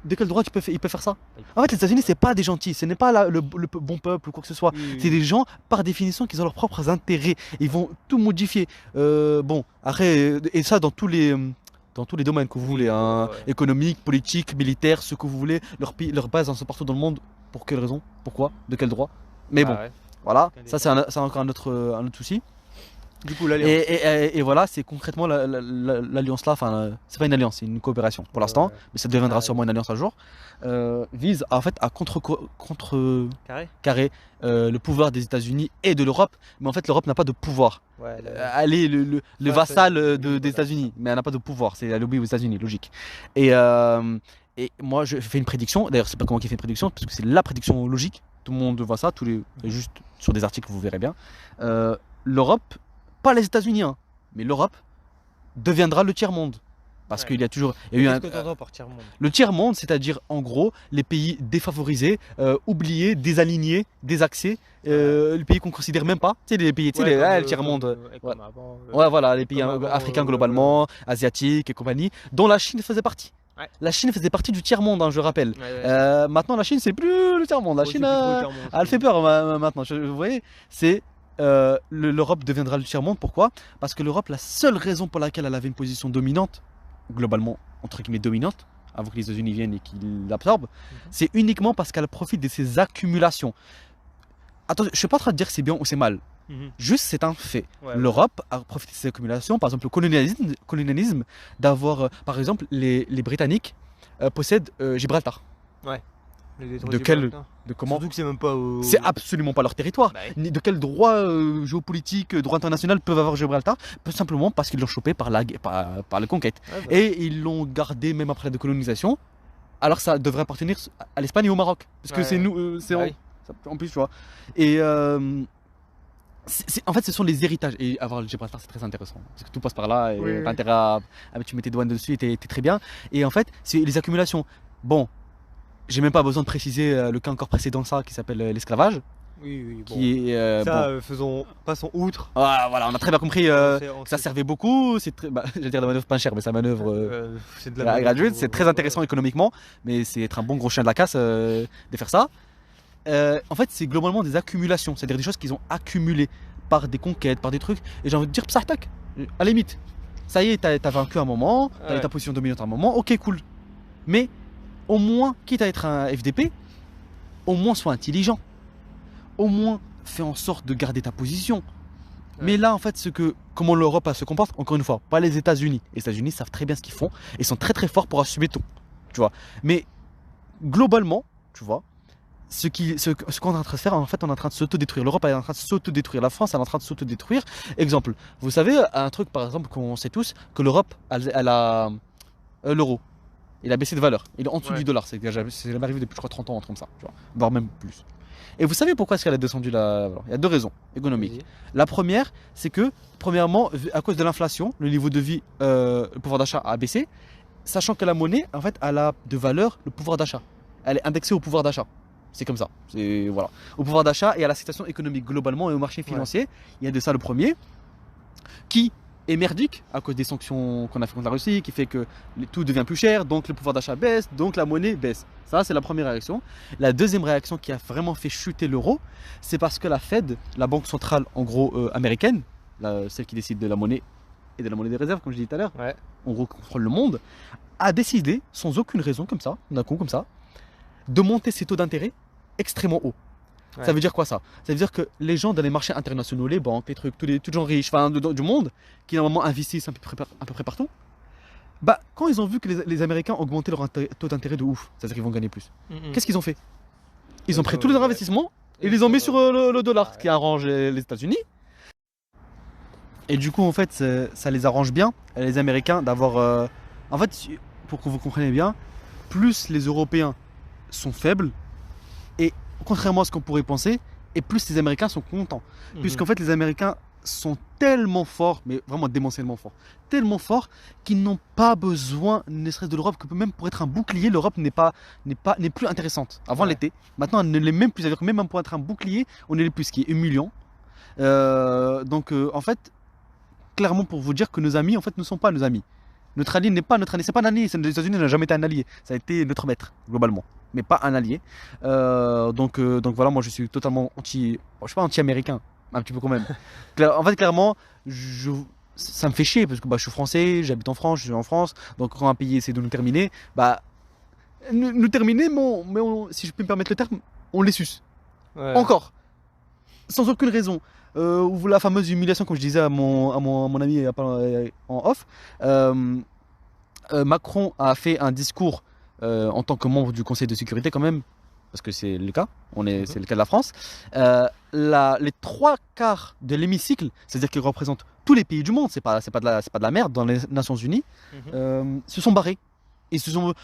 Speaker 2: De quel droit ils peuvent faire ça? En fait, les États-Unis, c'est pas des gentils, ce n'est pas le bon peuple ou quoi que ce soit.
Speaker 1: Oui.
Speaker 2: C'est des gens, par définition, qui ont leurs propres intérêts. Ils vont tout modifier. Bon, après, et ça dans tous les dans tous les domaines que vous voulez, hein, économique, politique, militaire, ce que vous voulez. Leurs bases sont partout dans le monde. Pour quelle raison? Pourquoi? De quel droit? Mais bon, voilà, ça c'est encore un autre souci.
Speaker 1: Du coup, l'alliance.
Speaker 2: Et voilà, c'est concrètement l'alliance là, enfin, c'est pas une alliance, c'est une coopération pour l'instant, mais ça deviendra sûrement une alliance un jour. Vise en fait à contrecarrer le pouvoir des États-Unis et de l'Europe, mais en fait l'Europe n'a pas de pouvoir. Elle est le vassal des États-Unis, mais elle n'a pas de pouvoir, c'est elle obéit aux États-Unis, logique. Et moi je fais une prédiction, d'ailleurs c'est pas comment qui fait une prédiction, parce que c'est la prédiction logique, tout le monde voit ça, juste sur des articles vous verrez bien. L'Europe, pas les États-Unis, hein, mais l'Europe deviendra le tiers-monde. Parce qu'il y a toujours.
Speaker 1: Qu'est-ce que tu entends par tiers-monde?
Speaker 2: Le tiers-monde, c'est-à-dire en gros les pays défavorisés, oubliés, désalignés, désaxés, les pays qu'on considère même pas. Tu sais, les pays, le tiers-monde. Voilà, les pays africains globalement, asiatiques et compagnie, dont la Chine faisait partie. La Chine faisait partie du tiers-monde, hein, je rappelle. Maintenant, la Chine, c'est plus le tiers-monde. La Chine, elle fait peur maintenant. Vous voyez, c'est. L'Europe deviendra le tiers-monde. Pourquoi? Parce que l'Europe, la seule raison pour laquelle elle avait une position dominante, globalement entre guillemets dominante, avant que les États-Unis viennent et qu'ils l'absorbent, c'est uniquement parce qu'elle profite de ses accumulations. Attends, je ne suis pas en train de dire que c'est bien ou c'est mal. Juste, c'est un fait. L'Europe a profité de ses accumulations, par exemple le colonialisme d'avoir, par exemple, les Britanniques possèdent Gibraltar. De comment?
Speaker 1: Surtout que c'est même pas
Speaker 2: c'est absolument pas leur territoire. Ni de quel droit géopolitique, droit international peuvent avoir Gibraltar? Tout simplement parce qu'ils l'ont chopé par la conquête. Et ils l'ont gardé même après la décolonisation. Alors ça devrait appartenir à l'Espagne et au Maroc. Parce que c'est nous, en plus, tu vois. Et en fait, ce sont les héritages. Et avoir le Gibraltar, c'est très intéressant. Parce que tout passe par là. Et t'as intérêt à tu mets tes douanes dessus et t'es très bien. Et en fait, c'est les accumulations. Bon. J'ai même pas besoin de préciser le cas encore précédent ça qui s'appelle l'esclavage.
Speaker 1: Passons outre.
Speaker 2: Voilà, on a très bien compris que ça servait beaucoup. C'est je vais dire la manœuvre pas chère, mais sa manœuvre gratuite. C'est très intéressant économiquement, mais c'est être un bon gros chien de la casse de faire ça. En fait, c'est globalement des accumulations, c'est-à-dire des choses qu'ils ont accumulées par des conquêtes, par des trucs. Et j'ai envie de dire, psahtak, à la limite, ça y est, t'as vaincu un moment, t'as eu ta position dominante un moment, ok, cool. Mais au moins, quitte à être un FDP, au moins sois intelligent. Au moins, fais en sorte de garder ta position. Mais là, en fait, comment l'Europe se comporte, encore une fois, pas les États-Unis. Les États-Unis savent très bien ce qu'ils font et sont très très forts pour assumer tout. Tu vois. Mais globalement, tu vois, ce qu'on est en train de faire, en fait, on est en train de s'autodétruire. L'Europe est en train de s'autodétruire. La France est en train de s'autodétruire. Exemple, vous savez, un truc par exemple qu'on sait tous, que l'Europe, elle a l'euro. Il a baissé de valeur. Il est en dessous du dollar. C'est jamais arrivé depuis, je crois, 30 ans, comme ça. Tu vois, voire même plus. Et vous savez pourquoi est-ce qu'elle a descendu la valeur? Il y a deux raisons économiques. La première, c'est que, premièrement, à cause de l'inflation, le niveau de vie, le pouvoir d'achat a baissé. Sachant que la monnaie, en fait, elle a de valeur le pouvoir d'achat. Elle est indexée au pouvoir d'achat. C'est comme ça. Voilà. Au pouvoir d'achat et à la situation économique globalement et au marché financier. Il y a de ça le premier. Qui est merdique à cause des sanctions qu'on a fait contre la Russie, qui fait que tout devient plus cher, donc le pouvoir d'achat baisse, donc la monnaie baisse. Ça, c'est la première réaction. La deuxième réaction qui a vraiment fait chuter l'euro, c'est parce que la Fed, la banque centrale en gros américaine, celle qui décide de la monnaie et de la monnaie des réserves, comme je disais tout à l'heure, en gros contrôle le monde, a décidé, sans aucune raison comme ça, d'un coup comme ça, de monter ses taux d'intérêt extrêmement haut. Ça veut dire quoi ça? Ça veut dire que les gens dans les marchés internationaux, les banques, les trucs, tous les gens riches, du monde, qui normalement investissent à peu près partout, quand ils ont vu que les Américains augmentaient leur taux d'intérêt de ouf, c'est-à-dire qu'ils vont gagner plus, qu'est-ce qu'ils ont fait? Ils ont pris tous leurs investissements et ils les ont mis sur le dollar, ce qui arrange les États-Unis. Et du coup, en fait, ça les arrange bien, les Américains, d'avoir... En fait, pour que vous compreniez bien, plus les Européens sont faibles, et contrairement à ce qu'on pourrait penser, et plus les Américains sont contents. Puisqu'en fait, les Américains sont tellement forts, mais vraiment démentiellement forts, tellement forts qu'ils n'ont pas besoin, ne serait-ce de l'Europe, que même pour être un bouclier, l'Europe n'est plus intéressante. Avant l'était. Maintenant, elle ne l'est même plus. C'est-à-dire que même pour être un bouclier, on est les plus, ce qui est humiliant. Donc, en fait, clairement pour vous dire que nos amis, en fait, ne sont pas nos amis. Notre allié n'est pas notre allié. C'est pas un allié. Les États-Unis n'ont jamais été un allié. Ça a été notre maître, globalement. Mais pas un allié. Donc voilà, moi je suis totalement je suis pas anti-américain, un petit peu quand même. En fait, clairement, ça me fait chier parce que je suis français, j'habite en France, je suis en France. Donc quand un pays essaie de nous terminer, nous terminer, si je peux me permettre le terme, on les suce.
Speaker 1: Ouais.
Speaker 2: Encore. Sans aucune raison. Ou la fameuse humiliation, comme je disais à mon ami en off. Macron a fait un discours en tant que membre du Conseil de sécurité quand même, parce que c'est le cas, c'est le cas de la France. Les 3/4 de l'hémicycle, c'est-à-dire qu'il représente tous les pays du monde, c'est pas de la merde dans les Nations Unies, se sont barrés.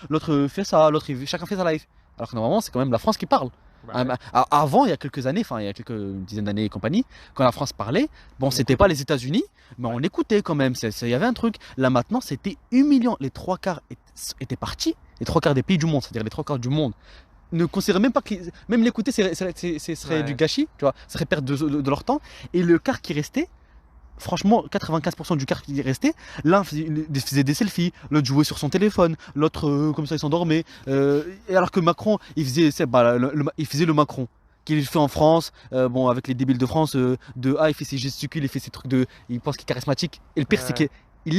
Speaker 2: L'autre fait ça, chacun fait sa live. Alors que normalement, c'est quand même la France qui parle. Avant, il y a quelques années, il y a quelques dizaines d'années et compagnie, quand la France parlait, c'était pas les États-Unis, mais on écoutait quand même. Il y avait un truc. Là maintenant, c'était humiliant. Les 3/4 étaient partis. Les 3/4 des pays du monde, c'est-à-dire les 3/4 du monde, ne considéraient même pas que même l'écouter, serait du gâchis, tu vois, ça serait perdre de leur temps. Et le quart qui restait. Franchement, 95% du quart qui restait, l'un faisait des selfies, l'autre jouait sur son téléphone, l'autre comme ça il s'endormait. Et alors que Macron, il faisait le Macron qu'il fait en France, avec les débiles de France, il fait ses gesticules, il fait ses trucs il pense qu'il est charismatique. Et le pire c'est qu'il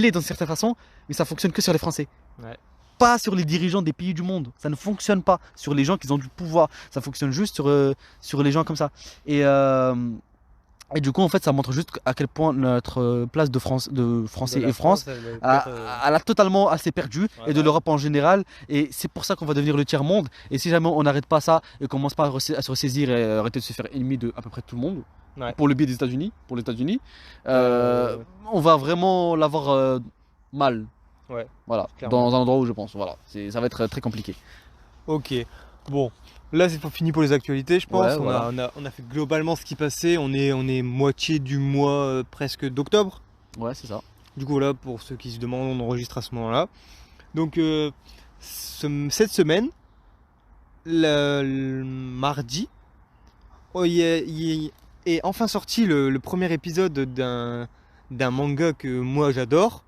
Speaker 2: l'est d'une certaine façon, mais ça fonctionne que sur les Français.
Speaker 1: Ouais.
Speaker 2: Pas sur les dirigeants des pays du monde. Ça ne fonctionne pas sur les gens qui ont du pouvoir. Ça fonctionne juste sur les gens comme ça. Et du coup, en fait, ça montre juste à quel point notre place de Français et France, elle a totalement assez perdu, et de l'Europe en général. Et c'est pour ça qu'on va devenir le tiers-monde. Et si jamais on n'arrête pas ça et qu'on commence pas à se ressaisir et arrêter de se faire ennemi de à peu près tout le monde, pour le biais des États-Unis, on va vraiment l'avoir mal.
Speaker 1: Ouais.
Speaker 2: Voilà, dans un endroit où je pense. Voilà, ça va être très compliqué.
Speaker 1: Ok, bon. Là, c'est fini pour les actualités, je pense.
Speaker 2: Ouais,
Speaker 1: on a fait globalement ce qui passait. On est moitié du mois presque d'octobre.
Speaker 2: Ouais, c'est ça.
Speaker 1: Du coup, là, pour ceux qui se demandent, on enregistre à ce moment-là. Donc, cette semaine, le mardi, il est enfin sorti le premier épisode d'un manga que moi j'adore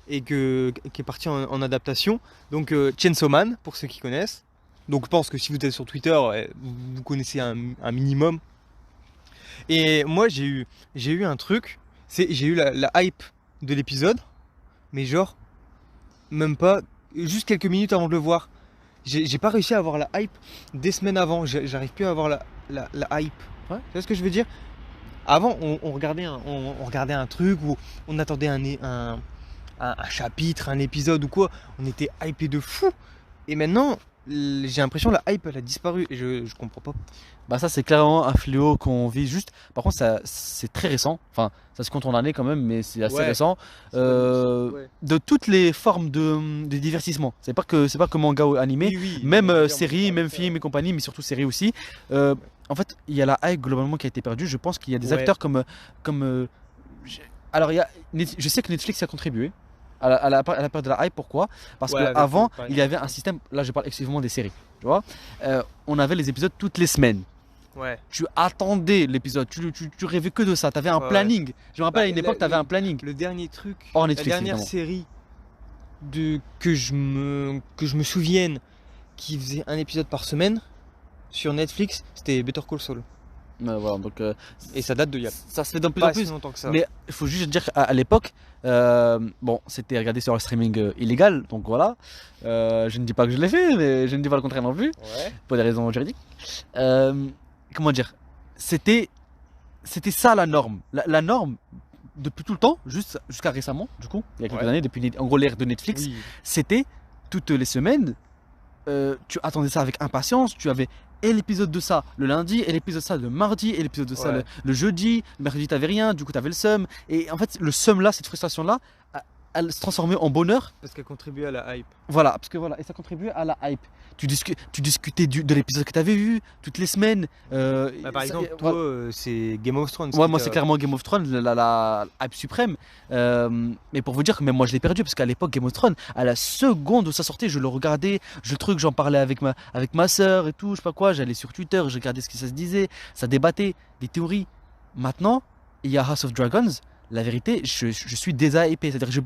Speaker 1: et qui est parti en adaptation. Donc, Chainsaw Man, pour ceux qui connaissent. Donc je pense que si vous êtes sur Twitter, vous connaissez un minimum. Et moi j'ai eu un truc, j'ai eu la hype de l'épisode, mais genre même pas, juste quelques minutes avant de le voir. J'ai pas réussi à avoir la hype des semaines avant, j'arrive plus à avoir la hype. Ouais. Tu vois ce que je veux dire? Avant on regardait un truc où on attendait un chapitre, un épisode ou quoi, on était hypé de fou. Et maintenant, j'ai l'impression que la hype elle a disparu et je comprends pas.
Speaker 2: Ça c'est clairement un fléau qu'on vit juste. Par contre c'est très récent. Enfin ça se compte en années quand même, mais c'est assez récent. De toutes les formes de divertissement. C'est pas que manga ou animé, même séries, même films et compagnie, mais surtout séries aussi. En fait il y a la hype globalement qui a été perdue. Je pense qu'il y a des acteurs comme alors je sais que Netflix a contribué à la perte de la hype. Pourquoi? Parce qu'avant, il y avait un système, là je parle exclusivement des séries, tu vois, on avait les épisodes toutes les semaines.
Speaker 1: Ouais.
Speaker 2: Tu attendais l'épisode, tu rêvais que de ça, tu avais un planning. Je me rappelle à une époque, tu avais un planning.
Speaker 1: Le dernier truc,
Speaker 2: Netflix,
Speaker 1: la dernière série que je me souvienne qui faisait un épisode par semaine sur Netflix, c'était Better Call Saul.
Speaker 2: Voilà, donc,
Speaker 1: et ça date de il y a
Speaker 2: ça se fait de plus en plus
Speaker 1: longtemps que ça.
Speaker 2: Mais il faut juste dire qu'à l'époque, c'était regardé sur un streaming illégal, donc voilà. Je ne dis pas que je l'ai fait, mais je ne dis pas le contraire non plus, pour des raisons juridiques. Comment dire, c'était ça la norme. La norme depuis tout le temps, jusqu'à récemment, du coup, il y a quelques années, depuis en gros l'ère de Netflix, c'était toutes les semaines. Tu attendais ça avec impatience, tu avais et l'épisode de ça le lundi, et l'épisode de ça le mardi, et l'épisode de ça le jeudi. Le mercredi t'avais rien, du coup t'avais le seum. Et en fait le seum là, cette frustration là, elle se transformait en bonheur.
Speaker 1: Parce qu'elle contribuait à la hype.
Speaker 2: Voilà, et ça contribuait à la hype. Tu discutais de l'épisode que tu avais vu toutes les semaines.
Speaker 1: Par exemple, toi, c'est Game of Thrones.
Speaker 2: Ouais, moi c'est clairement Game of Thrones, la hype suprême. Mais pour vous dire que même moi je l'ai perdu, parce qu'à l'époque Game of Thrones, à la seconde où ça sortait, je le regardais, j'en parlais avec ma soeur et tout, je sais pas quoi, j'allais sur Twitter, je regardais ce que ça se disait, ça débattait, des théories. Maintenant, il y a House of Dragons. La vérité, je suis déshypé. C'est-à-dire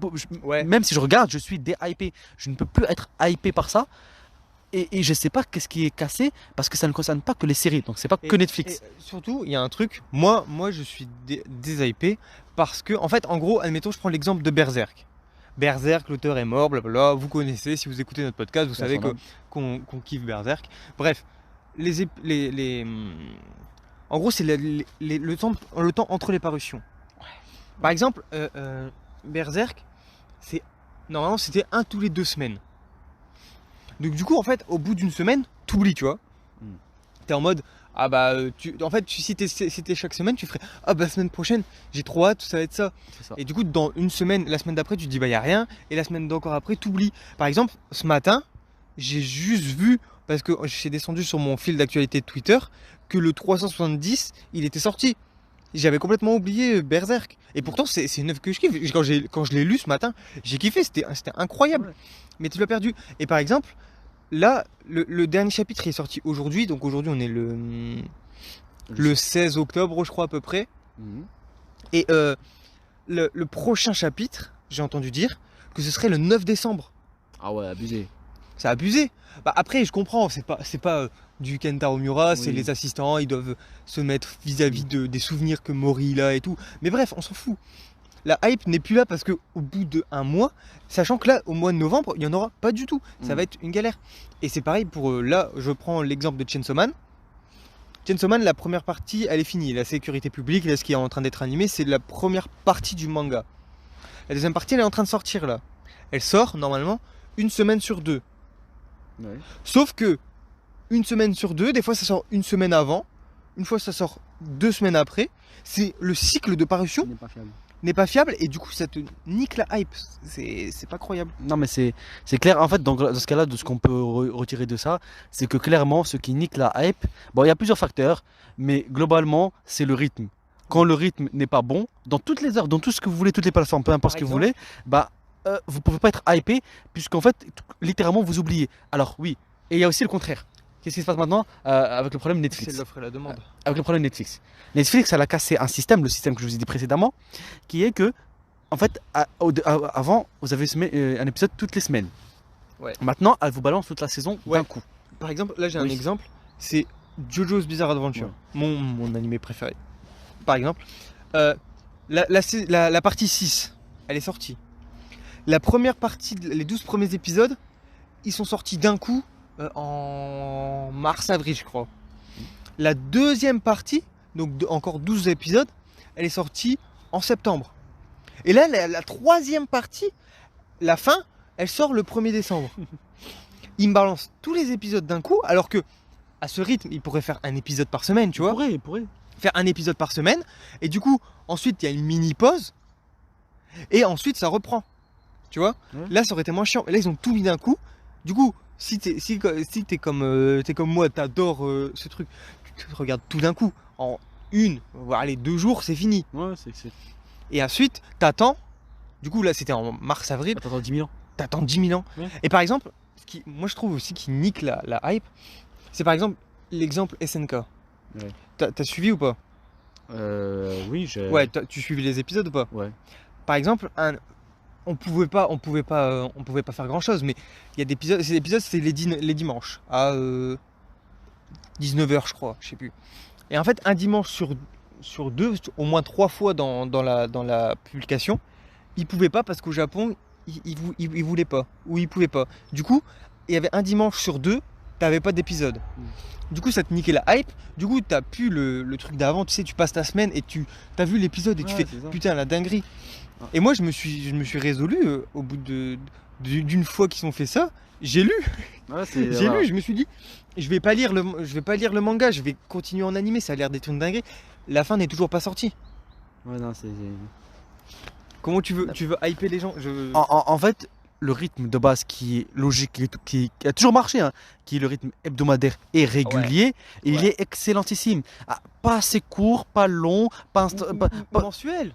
Speaker 2: même si je regarde, je suis déhypé. Je ne peux plus être hypé par ça. Et je sais pas qu'est-ce qui est cassé parce que ça ne concerne pas que les séries, donc c'est pas que Netflix.
Speaker 1: Et surtout, il y a un truc, moi je suis déshypé parce que, en fait, en gros, admettons, je prends l'exemple de Berserk. Berserk, l'auteur est mort, blablabla, vous connaissez, si vous écoutez notre podcast, vous savez qu'on kiffe Berserk. Bref, en gros, c'est le temps entre les parutions. Par exemple, Berserk, normalement c'était un tous les 2 semaines. Donc du coup, en fait, au bout d'une semaine, t'oublies, tu vois. T'es en mode, ah bah, si c'était chaque semaine, tu ferais, ah bah, semaine prochaine, j'ai trop hâte, ça va être ça. Et du coup, dans une semaine, la semaine d'après, tu te dis, bah, y a rien. Et la semaine d'encore après, t'oublies. Par exemple, ce matin, j'ai juste vu, parce que j'ai descendu sur mon fil d'actualité de Twitter, que le 370, il était sorti. J'avais complètement oublié Berserk. Et pourtant, c'est une œuvre que je kiffe. Quand je l'ai lu ce matin, j'ai kiffé, c'était incroyable. Ouais. Mais tu l'as perdu. Et par exemple, là, le dernier chapitre est sorti aujourd'hui. Donc aujourd'hui, on est le 16 octobre, je crois, à peu près. Et le prochain chapitre, j'ai entendu dire que ce serait le 9 décembre.
Speaker 2: Ah ouais, abusé.
Speaker 1: C'est abusé. Bah après, je comprends, c'est pas du Kentaro Miura, c'est les assistants, ils doivent se mettre vis-à-vis des souvenirs que Mori il a et tout. Mais bref, on s'en fout. La hype n'est plus là parce qu'au bout d'1 mois, sachant que là, au mois de novembre, il n'y en aura pas du tout. Ça va être une galère. Et c'est pareil pour là, je prends l'exemple de Chainsaw Man. Chainsaw Man, la première partie, elle est finie. La sécurité publique, là, ce qui est en train d'être animé, c'est la première partie du manga. La deuxième partie, elle est en train de sortir là. Elle sort normalement 1 semaine sur 2. Ouais. Sauf que 1 semaine sur 2, des fois ça sort 1 semaine avant, une fois ça sort 2 semaines après. C'est le cycle de parution n'est pas fiable et du coup ça te nique la hype. C'est pas croyable.
Speaker 2: Non mais c'est clair. En fait, dans ce cas-là, de ce qu'on peut retirer de ça, c'est que clairement ce qui nique la hype, bon, il y a plusieurs facteurs, mais globalement c'est le rythme. Quand le rythme n'est pas bon, dans toutes les heures, dans tout ce que vous voulez, toutes les plateformes, peu importe ce que vous voulez, bah vous pouvez pas être hypé puisqu'en fait littéralement vous oubliez. Alors oui, et il y a aussi le contraire. Qu'est-ce qui se passe maintenant avec le problème Netflix?
Speaker 1: C'est l'offre et la demande.
Speaker 2: Avec le problème Netflix. Netflix, elle a cassé un système, le système que je vous ai dit précédemment, qui est que en fait avant vous avez un épisode toutes les semaines. Ouais. Maintenant, elle vous balance toute la saison d'un coup.
Speaker 1: Par exemple, là j'ai un exemple, c'est JoJo's Bizarre Adventure, mon animé préféré. Par exemple, la partie 6, elle est sortie. La première partie, les 12 premiers épisodes, ils sont sortis d'un coup en mars-avril, je crois. La deuxième partie, donc encore 12 épisodes, elle est sortie en septembre. Et là, la troisième partie, la fin, elle sort le 1er décembre. Ils me balancent tous les épisodes d'un coup, alors que à ce rythme, ils pourraient faire un épisode par semaine, tu vois.
Speaker 2: Ils pourraient.
Speaker 1: Faire un épisode par semaine, et du coup, ensuite, il y a une mini-pause, et ensuite, ça reprend. Tu vois, là ça aurait été moins chiant. Et là ils ont tout mis d'un coup. Du coup, si t'es comme moi, t'adores ce truc, tu regardes tout d'un coup. En 2 jours, c'est fini.
Speaker 2: Ouais,
Speaker 1: Et ensuite, t'attends. Du coup, là c'était en mars-avril.
Speaker 2: T'attends 10 000 ans.
Speaker 1: T'attends 10 000 ans. Ouais. Et par exemple, moi je trouve aussi qui nique la hype, c'est par exemple l'exemple SNK. Ouais. T'as suivi ou pas?
Speaker 2: Oui, j'ai.
Speaker 1: Ouais, tu suivis les épisodes ou pas?
Speaker 2: Ouais.
Speaker 1: Par exemple, on pouvait pas faire grand chose, mais il y a des épisodes, ces épisodes c'est les dimanches à 19h je crois, je sais plus. Et en fait un dimanche sur 2, au moins 3 fois dans la publication, ils pouvaient pas parce qu'au Japon ils voulaient pas, ou ils pouvaient pas. Du coup il y avait un dimanche sur 2, t'avais pas d'épisode. Du coup ça te niquait la hype, du coup t'as plus le truc d'avant, tu sais, tu passes ta semaine et t'as vu l'épisode et tu fais putain la dinguerie. Et moi je me suis résolu au bout d'une fois qu'ils ont fait ça, j'ai lu. J'ai lu, je me suis dit je vais pas lire le manga, je vais continuer en animé, ça a l'air d'être une dinguerie. La fin n'est toujours pas sortie.
Speaker 2: Ouais non, c'est
Speaker 1: Comment tu veux hyper les gens?
Speaker 2: En fait, le rythme de base qui est logique, qui a toujours marché, hein, qui est le rythme hebdomadaire et régulier, il est excellentissime. Pas assez court, pas long, pas
Speaker 1: mensuel.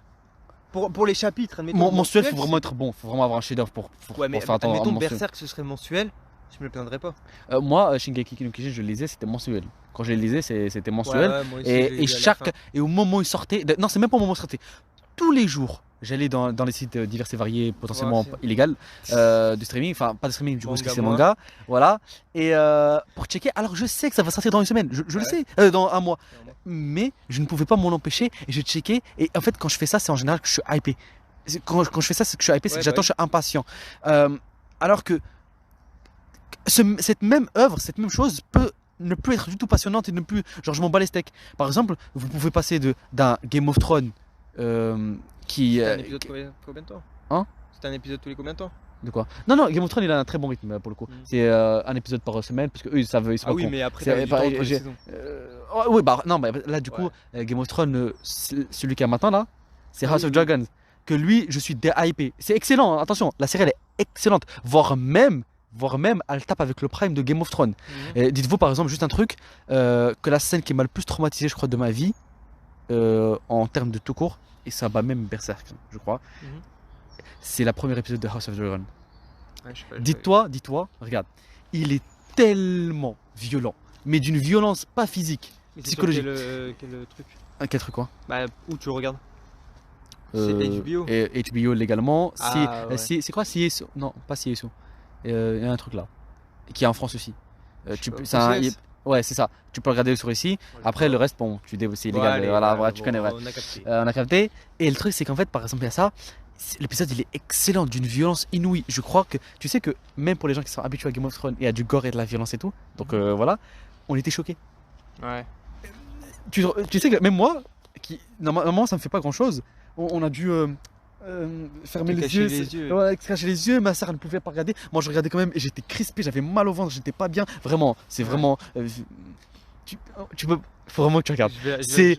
Speaker 1: Pour les chapitres, admettons.
Speaker 2: Mensuel, faut vraiment être bon, faut vraiment avoir un chef-d'œuvre pour
Speaker 1: mais
Speaker 2: faire attention.
Speaker 1: Admettons Berserk, ce serait mensuel, je me le plaindrais pas.
Speaker 2: Moi, Shingeki no Kyojin, je le lisais, c'était mensuel. Quand je le lisais, c'était mensuel. Et au moment où il sortait, non, c'est même pas au moment où il sortait, tous les jours, j'allais dans les sites divers et variés, potentiellement
Speaker 1: Ouais,
Speaker 2: illégaux, de streaming, enfin pas de streaming du coup, parce que
Speaker 1: Manga,
Speaker 2: c'est
Speaker 1: moi.
Speaker 2: manga, voilà. Et pour checker, alors je sais que ça va sortir dans une semaine, je le
Speaker 1: Ouais.
Speaker 2: sais, dans un mois. Mais je ne pouvais pas m'en empêcher et je checkais. Et en fait, quand je fais ça, c'est en général que je suis hypé. Quand je fais ça, c'est que je suis hypé, c'est
Speaker 1: Ouais,
Speaker 2: que
Speaker 1: bah
Speaker 2: j'attends,
Speaker 1: oui.
Speaker 2: je suis impatient. Alors que cette même œuvre, cette même chose peut ne plus être du tout passionnante et ne plus. Genre, je m'en bats les steaks. Par exemple, vous pouvez passer d'un Game of Thrones qui.
Speaker 1: C'était un épisode combien de temps?
Speaker 2: Hein?
Speaker 1: C'était un épisode tous les combien de temps?
Speaker 2: De quoi? Non, non, Game of Thrones, il a un très bon rythme pour le coup. C'est un épisode par semaine, parce que eux, ils savent. Ils sont
Speaker 1: Ah
Speaker 2: pas
Speaker 1: oui,
Speaker 2: cons.
Speaker 1: mais après,
Speaker 2: C'est-
Speaker 1: t'avais du
Speaker 2: bah,
Speaker 1: temps entre les
Speaker 2: j'ai-
Speaker 1: saisons.
Speaker 2: Oui, bah non, bah, là, du coup, Game of Thrones, celui qui a maintenant là, c'est House
Speaker 1: Oui,
Speaker 2: of
Speaker 1: oui.
Speaker 2: Dragons. Que lui, je suis déhypé. C'est excellent, hein, attention, la série elle est excellente. Voire même, elle tape avec le prime de Game of Thrones.
Speaker 1: Mhm.
Speaker 2: Et dites-vous par exemple juste un truc, que la scène qui m'a le plus traumatisé, je crois, de ma vie, en termes de tout court, et ça bat même Berserk, je crois,
Speaker 1: Mhm.
Speaker 2: c'est la première épisode de House of Dragons.
Speaker 1: Ouais, je sais pas,
Speaker 2: Dis-toi, regarde, il est tellement violent, mais d'une violence pas physique,
Speaker 1: Mais c'est sur
Speaker 2: psychologique.
Speaker 1: quel truc?
Speaker 2: Quel truc quoi?
Speaker 1: Bah, où tu le regardes? C'est HBO.
Speaker 2: Et HBO légalement.
Speaker 1: Ah, ouais.
Speaker 2: C'est quoi CSO? Non, pas CSO. Il y a un truc là. Qui est en France aussi.
Speaker 1: Je sais pas,
Speaker 2: c'est un-
Speaker 1: OCS?
Speaker 2: ouais, c'est ça. Tu peux le regarder sur ici. Après, le reste, bon, c'est illégal.
Speaker 1: allez,
Speaker 2: voilà,
Speaker 1: ouais,
Speaker 2: voilà, tu
Speaker 1: bon,
Speaker 2: connais, ouais.
Speaker 1: On a capté.
Speaker 2: On a capté. Et le truc, c'est qu'en fait, par exemple, il y a ça. L'épisode, il est excellent, d'une violence inouïe. Je crois que, tu sais que même pour les gens qui sont habitués à Game of Thrones et à du gore et de la violence et tout, donc voilà, on était choqués.
Speaker 1: Ouais.
Speaker 2: Tu sais que même moi, qui normalement ça me fait pas grand chose, on a dû fermer
Speaker 1: Te
Speaker 2: les
Speaker 1: cacher
Speaker 2: yeux.
Speaker 1: les yeux.
Speaker 2: Ouais, cacher les yeux, ma soeur elle ne pouvait pas regarder. Moi je regardais quand même et j'étais crispé, j'avais mal au ventre, j'étais pas bien. Vraiment, c'est
Speaker 1: Ouais.
Speaker 2: vraiment. Tu peux. Faut vraiment que tu regardes.
Speaker 1: C'est.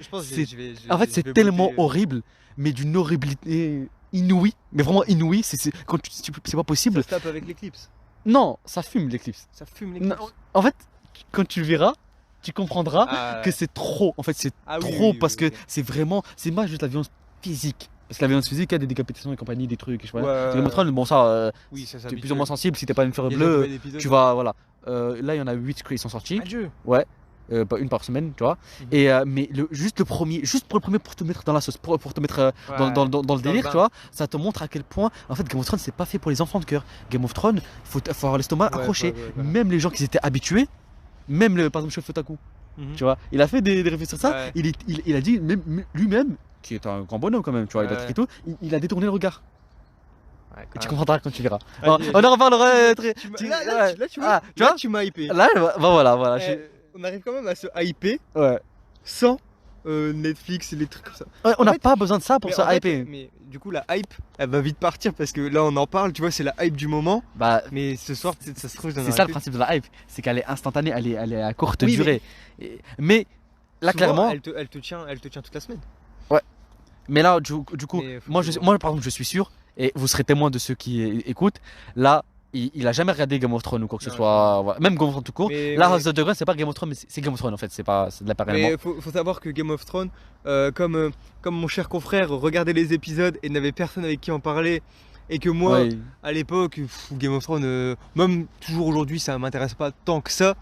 Speaker 2: En fait, c'est tellement horrible, mais d'une horribilité inouïe, mais vraiment inouïe. C'est pas possible.
Speaker 1: Ça se tape avec l'éclipse.
Speaker 2: Non, ça fume l'éclipse.
Speaker 1: Ça fume
Speaker 2: Non,
Speaker 1: l'éclipse.
Speaker 2: en fait, quand tu le verras, tu comprendras
Speaker 1: Ah,
Speaker 2: que c'est trop. En fait, c'est
Speaker 1: Ah oui,
Speaker 2: trop
Speaker 1: oui,
Speaker 2: parce
Speaker 1: oui,
Speaker 2: que
Speaker 1: ok.
Speaker 2: c'est vraiment. C'est pas juste la violence physique. Parce que la violence physique, il y a des décapitations et compagnie, des trucs. Je sais pas.
Speaker 1: Ouais.
Speaker 2: Game of Thrones, bon, ça,
Speaker 1: Oui, ça
Speaker 2: tu es plus ou moins sensible. Si t'es pas une fleur
Speaker 1: Il y a des
Speaker 2: bleue,
Speaker 1: nouveaux épisodes.
Speaker 2: tu vas. Voilà. Là, il y en a 8 qui sont sortis.
Speaker 1: Adieu.
Speaker 2: Ouais. Pas une par semaine, tu vois.
Speaker 1: Mhm.
Speaker 2: Et, mais juste le premier, juste pour le premier, pour te mettre dans la sauce, pour te mettre dans le délire,
Speaker 1: bain.
Speaker 2: tu vois, ça te montre à quel point, en fait, Game of Thrones, c'est pas fait pour les enfants de cœur. Game of Thrones, faut avoir l'estomac
Speaker 1: Ouais,
Speaker 2: accroché.
Speaker 1: ouais, voilà.
Speaker 2: Même les gens qui étaient habitués, même par exemple, Chef Otaku,
Speaker 1: Mhm.
Speaker 2: tu vois, il a fait des réflexions sur ça.
Speaker 1: Ouais.
Speaker 2: Il a dit, même, lui-même, qui est un grand bonhomme quand même, tu vois, il a
Speaker 1: Ouais.
Speaker 2: écrit tout, il a détourné le regard.
Speaker 1: Ouais,
Speaker 2: Et
Speaker 1: quand
Speaker 2: tu
Speaker 1: même.
Speaker 2: comprendras quand tu verras.
Speaker 1: Allez.
Speaker 2: On en reparlera très.
Speaker 1: Là, tu vois,
Speaker 2: Ah, tu vois
Speaker 1: tu m'as hypé.
Speaker 2: Là, bah voilà.
Speaker 1: On arrive quand même à se hyper
Speaker 2: Ouais.
Speaker 1: sans Netflix et les trucs comme ça.
Speaker 2: Ouais, on
Speaker 1: En
Speaker 2: n'a
Speaker 1: fait-
Speaker 2: pas besoin de ça pour
Speaker 1: Mais
Speaker 2: se
Speaker 1: en fait,
Speaker 2: hyper.
Speaker 1: mais du coup, la hype, elle va vite partir parce que là, on en parle, tu vois, c'est la hype du moment.
Speaker 2: Bah,
Speaker 1: Mais ce soir, ça se trouve, je
Speaker 2: c'est ça le principe de la hype, c'est qu'elle est instantanée, elle est à courte
Speaker 1: Oui, mais-
Speaker 2: durée. Mais là, clairement,
Speaker 1: elle te tient toute la semaine.
Speaker 2: mais là, du coup,
Speaker 1: Mais faut
Speaker 2: moi,
Speaker 1: que-
Speaker 2: moi, par exemple, je suis sûr, et vous serez témoin de ceux qui écoutent, là, il a jamais regardé Game of Thrones ou quoi que ce
Speaker 1: Non,
Speaker 2: soit, voilà. Même Game of Thrones tout court.
Speaker 1: Mais-
Speaker 2: Là,
Speaker 1: mais-
Speaker 2: House of Dragon, c'est pas Game of Thrones, mais c'est Game of Thrones en fait, c'est de la réellement.
Speaker 1: Mais faut savoir que Game of Thrones, comme mon cher confrère regardait les épisodes et n'avait personne avec qui en parler, et que moi,
Speaker 2: Ouais.
Speaker 1: à l'époque, Game of Thrones, même toujours aujourd'hui, ça m'intéresse pas tant que ça.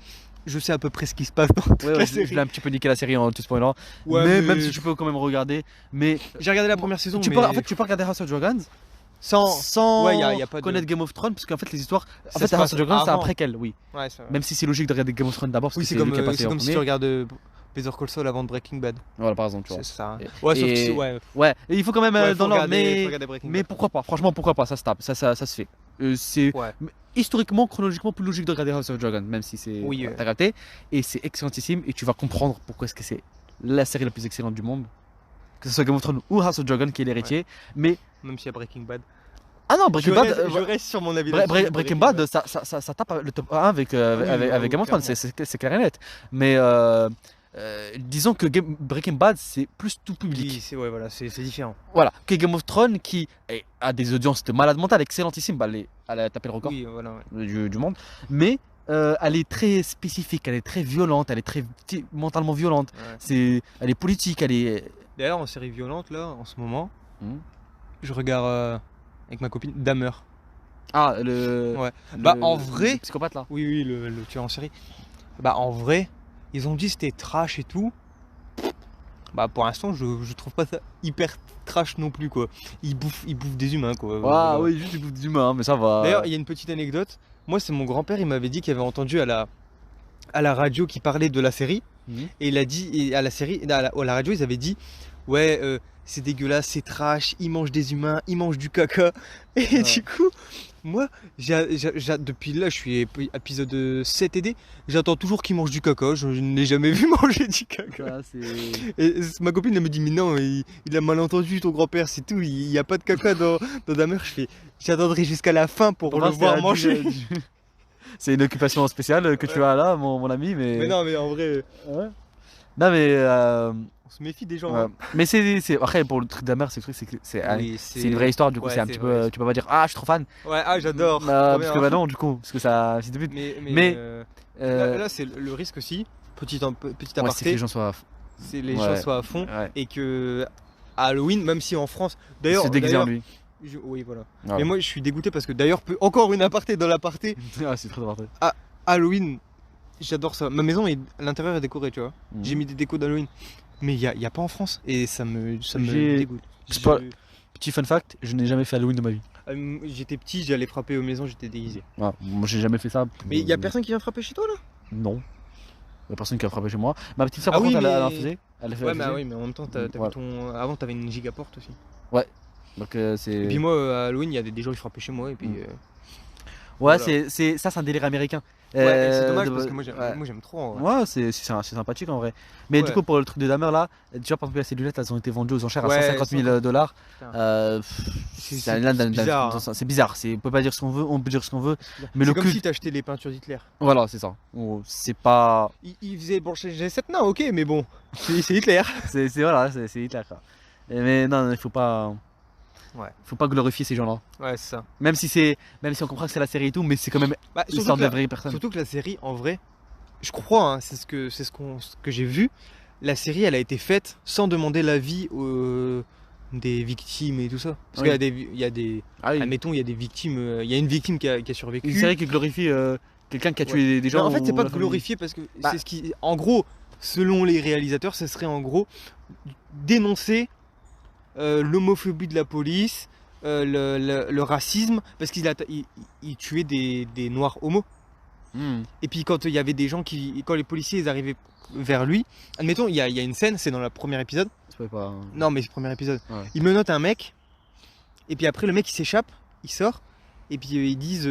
Speaker 1: Je sais à peu près ce qui se passe dans toute
Speaker 2: Ouais,
Speaker 1: la
Speaker 2: ouais, je
Speaker 1: série.
Speaker 2: l'ai un petit peu niqué la série en tout spoilant.
Speaker 1: Ouais,
Speaker 2: mais même si tu peux quand même regarder. Mais
Speaker 1: J'ai regardé la première saison,
Speaker 2: tu
Speaker 1: mais
Speaker 2: peux, en fait, tu peux regarder House of Dragons
Speaker 1: sans.
Speaker 2: sans
Speaker 1: Ouais, y a pas de-
Speaker 2: connaître Game of Thrones, parce qu'en fait, les histoires. En
Speaker 1: Ça
Speaker 2: fait,
Speaker 1: se
Speaker 2: House
Speaker 1: passe
Speaker 2: of Dragons, c'est un
Speaker 1: avant.
Speaker 2: préquel, oui.
Speaker 1: Ouais, ça va.
Speaker 2: Même si c'est logique de regarder Game of Thrones d'abord, parce
Speaker 1: Oui,
Speaker 2: que
Speaker 1: c'est
Speaker 2: c'est lui qui est passé en
Speaker 1: comme si
Speaker 2: premier.
Speaker 1: tu regardes Better Call Saul avant de Breaking Bad.
Speaker 2: Voilà, par exemple, tu vois.
Speaker 1: C'est ça.
Speaker 2: Et-
Speaker 1: Ouais, sauf que
Speaker 2: et-
Speaker 1: c'est- ouais.
Speaker 2: Ouais, et il faut quand même
Speaker 1: Ouais,
Speaker 2: dans
Speaker 1: faut
Speaker 2: l'ordre,
Speaker 1: regarder-
Speaker 2: mais.
Speaker 1: faut regarder Breaking
Speaker 2: Mais
Speaker 1: Bad.
Speaker 2: pourquoi pas? Franchement, pourquoi pas? Ça se tape, ça se fait. C'est
Speaker 1: Ouais.
Speaker 2: historiquement, chronologiquement plus logique de regarder House of Dragon, même si c'est
Speaker 1: Oui,
Speaker 2: t'as raté. Et c'est excellentissime et tu vas comprendre pourquoi est-ce que c'est la série la plus excellente du monde. Que ce soit Game of Thrones ou House of Dragon qui est l'héritier. Mais
Speaker 1: Même s'il y a Breaking Bad.
Speaker 2: ah non, Breaking Bad.
Speaker 1: Je reste sur mon avis.
Speaker 2: Breaking Bad, ça tape le top 1 avec,
Speaker 1: oui,
Speaker 2: avec Game of Thrones,
Speaker 1: clairement.
Speaker 2: c'est clair et net. Mais disons que Breaking Bad, c'est plus tout public.
Speaker 1: Oui, c'est ouais, voilà, c'est différent.
Speaker 2: Voilà, que Game of Thrones qui a des audiences de malade mental, excellentissime, bah, elle a tapé le record
Speaker 1: Oui, voilà. Ouais.
Speaker 2: du monde, mais elle est très spécifique, elle est très violente, elle est très mentalement violente,
Speaker 1: Ouais.
Speaker 2: elle est politique, elle est...
Speaker 1: D'ailleurs, en série violente, là, en ce moment,
Speaker 2: Hmm.
Speaker 1: je regarde avec ma copine Dahmer.
Speaker 2: Ah, le...
Speaker 1: Ouais.
Speaker 2: le-
Speaker 1: Bah, en vrai-
Speaker 2: le psychopathe là.
Speaker 1: Oui, oui, le tueur en série. Bah, en vrai, ils ont dit c'était trash et tout. Bah, pour l'instant, je trouve pas ça hyper trash non plus quoi. Ils bouffent des humains quoi.
Speaker 2: Ah
Speaker 1: Voilà.
Speaker 2: oui, juste du bout d'humain, mais ça va.
Speaker 1: D'ailleurs, il y a une petite anecdote. Moi, c'est mon grand-père, il m'avait dit qu'il avait entendu à la radio qui parlait de la série.
Speaker 2: Mhm.
Speaker 1: Et il a dit, et à la série, à la radio, ils avaient dit, ouais, c'est dégueulasse, c'est trash, ils mangent des humains, ils mangent du caca. Et
Speaker 2: Ouais.
Speaker 1: du coup, moi, depuis là, je suis épisode 7 et D, j'attends toujours qu'ils mangent du caca. Je ne l'ai jamais vu manger du caca.
Speaker 2: Ça, c'est.
Speaker 1: Et ma copine, elle me dit, mais non, il a mal entendu ton grand-père, c'est tout, il n'y a pas de caca dans ta mère. Je fais, j'attendrai jusqu'à la fin pour le voir manger.
Speaker 2: C'est une occupation spéciale que tu as là, mon ami, mais.
Speaker 1: Mais non, mais en vrai,
Speaker 2: Ouais. Non, mais.
Speaker 1: on se méfie des gens.
Speaker 2: Ouais.
Speaker 1: hein.
Speaker 2: Mais après, pour le truc de la mer, c'est que
Speaker 1: Oui,
Speaker 2: c'est une vraie histoire, du coup,
Speaker 1: ouais,
Speaker 2: c'est un
Speaker 1: c'est
Speaker 2: petit
Speaker 1: une vraie
Speaker 2: peu. Tu peux pas dire, ah, je suis trop fan.
Speaker 1: Ouais, ah, j'adore.
Speaker 2: Bah,
Speaker 1: trop
Speaker 2: parce
Speaker 1: bien.
Speaker 2: que bah non, du coup, parce que ça. C'est de but. Mais,
Speaker 1: là, là, c'est le risque aussi, petit
Speaker 2: ouais, c'est que
Speaker 1: aparté,
Speaker 2: les gens soient.
Speaker 1: c'est les
Speaker 2: Ouais.
Speaker 1: gens soient à fond
Speaker 2: Ouais.
Speaker 1: et que à Halloween, même si en France, d'ailleurs,
Speaker 2: Se déguiser en lui.
Speaker 1: oui, voilà.
Speaker 2: Voilà.
Speaker 1: Mais moi, je suis dégoûté parce que d'ailleurs, encore une aparté dans l'aparté,
Speaker 2: Ah, c'est très important.
Speaker 1: Halloween, j'adore ça. Ma maison, l'intérieur est décoré, tu vois.
Speaker 2: Mhm.
Speaker 1: J'ai mis des décos d'Halloween, mais il y a pas en France et ça me
Speaker 2: J'ai-
Speaker 1: dégoûte.
Speaker 2: C'est pas- Petit fun fact, je n'ai jamais fait Halloween de ma vie.
Speaker 1: J'étais petit, j'allais frapper aux maisons, j'étais déguisé.
Speaker 2: Ouais, moi, j'ai jamais fait ça.
Speaker 1: Mais il y a personne qui vient frapper chez toi là?
Speaker 2: Non. Il y a personne qui a frappé chez moi. Ma petite soeur,
Speaker 1: Ah
Speaker 2: par
Speaker 1: oui,
Speaker 2: contre, elle en
Speaker 1: mais-
Speaker 2: faisait. Elle
Speaker 1: Ouais,
Speaker 2: faisait.
Speaker 1: mais oui, mais en même temps, t'avais
Speaker 2: Voilà.
Speaker 1: avant, t'avais une gigaporte aussi.
Speaker 2: Donc, c'est.
Speaker 1: Et puis moi, à Halloween, il y a des gens qui frappaient chez moi. Et puis,
Speaker 2: Mm.
Speaker 1: voilà.
Speaker 2: Ouais, c'est un délire américain.
Speaker 1: ouais, c'est dommage
Speaker 2: de-
Speaker 1: parce que moi, j'aime
Speaker 2: ouais.
Speaker 1: moi, j'aime trop. En vrai.
Speaker 2: Ouais, c'est sympathique en vrai. Mais du
Speaker 1: Ouais.
Speaker 2: coup, pour le truc de Dahmer là, déjà par exemple, ces lunettes elles ont été vendues aux enchères à
Speaker 1: Ouais,
Speaker 2: 150 000 $.
Speaker 1: Putain.
Speaker 2: C'est
Speaker 1: bizarre, hein.
Speaker 2: C'est bizarre. On peut pas dire ce qu'on veut, on peut dire ce qu'on veut. Mais
Speaker 1: C'est
Speaker 2: le
Speaker 1: comme
Speaker 2: culte,
Speaker 1: si t'achetais les peintures d'Hitler.
Speaker 2: voilà, c'est ça. C'est pas.
Speaker 1: Il faisait bon chez G7, non, ok, mais bon, c'est Hitler.
Speaker 2: Voilà, c'est Hitler quoi. Mais non, il faut pas.
Speaker 1: Ouais.
Speaker 2: Faut pas glorifier ces gens-là.
Speaker 1: Ouais, c'est ça.
Speaker 2: Même si on comprend que c'est la série et tout, mais c'est quand même
Speaker 1: Bah,
Speaker 2: l'histoire de vraies personnes.
Speaker 1: surtout que la série, en vrai, je crois, hein, c'est ce que j'ai vu. La série, elle a été faite sans demander l'avis des victimes et tout ça. Parce
Speaker 2: Oui.
Speaker 1: qu'il y a des,
Speaker 2: Ah oui.
Speaker 1: admettons, il y a des victimes, il y a une victime qui a survécu.
Speaker 2: Une série qui glorifie quelqu'un qui a
Speaker 1: Ouais.
Speaker 2: tué des gens.
Speaker 1: Non, en fait, c'est
Speaker 2: ou
Speaker 1: pas
Speaker 2: la famille.
Speaker 1: glorifié parce que
Speaker 2: Bah.
Speaker 1: c'est ce qui. En gros, selon les réalisateurs, ce serait en gros dénoncer l'homophobie de la police, le racisme, parce il tuait des noirs homos.
Speaker 2: Hmm.
Speaker 1: Et puis quand il y avait des gens quand les policiers ils arrivaient vers lui, admettons, il y a une scène, c'est dans le premier épisode.
Speaker 2: C'est pas.
Speaker 1: Non, mais c'est le premier épisode.
Speaker 2: Ouais.
Speaker 1: Il menotte un mec, et puis après le mec il s'échappe, il sort. Et puis ils disent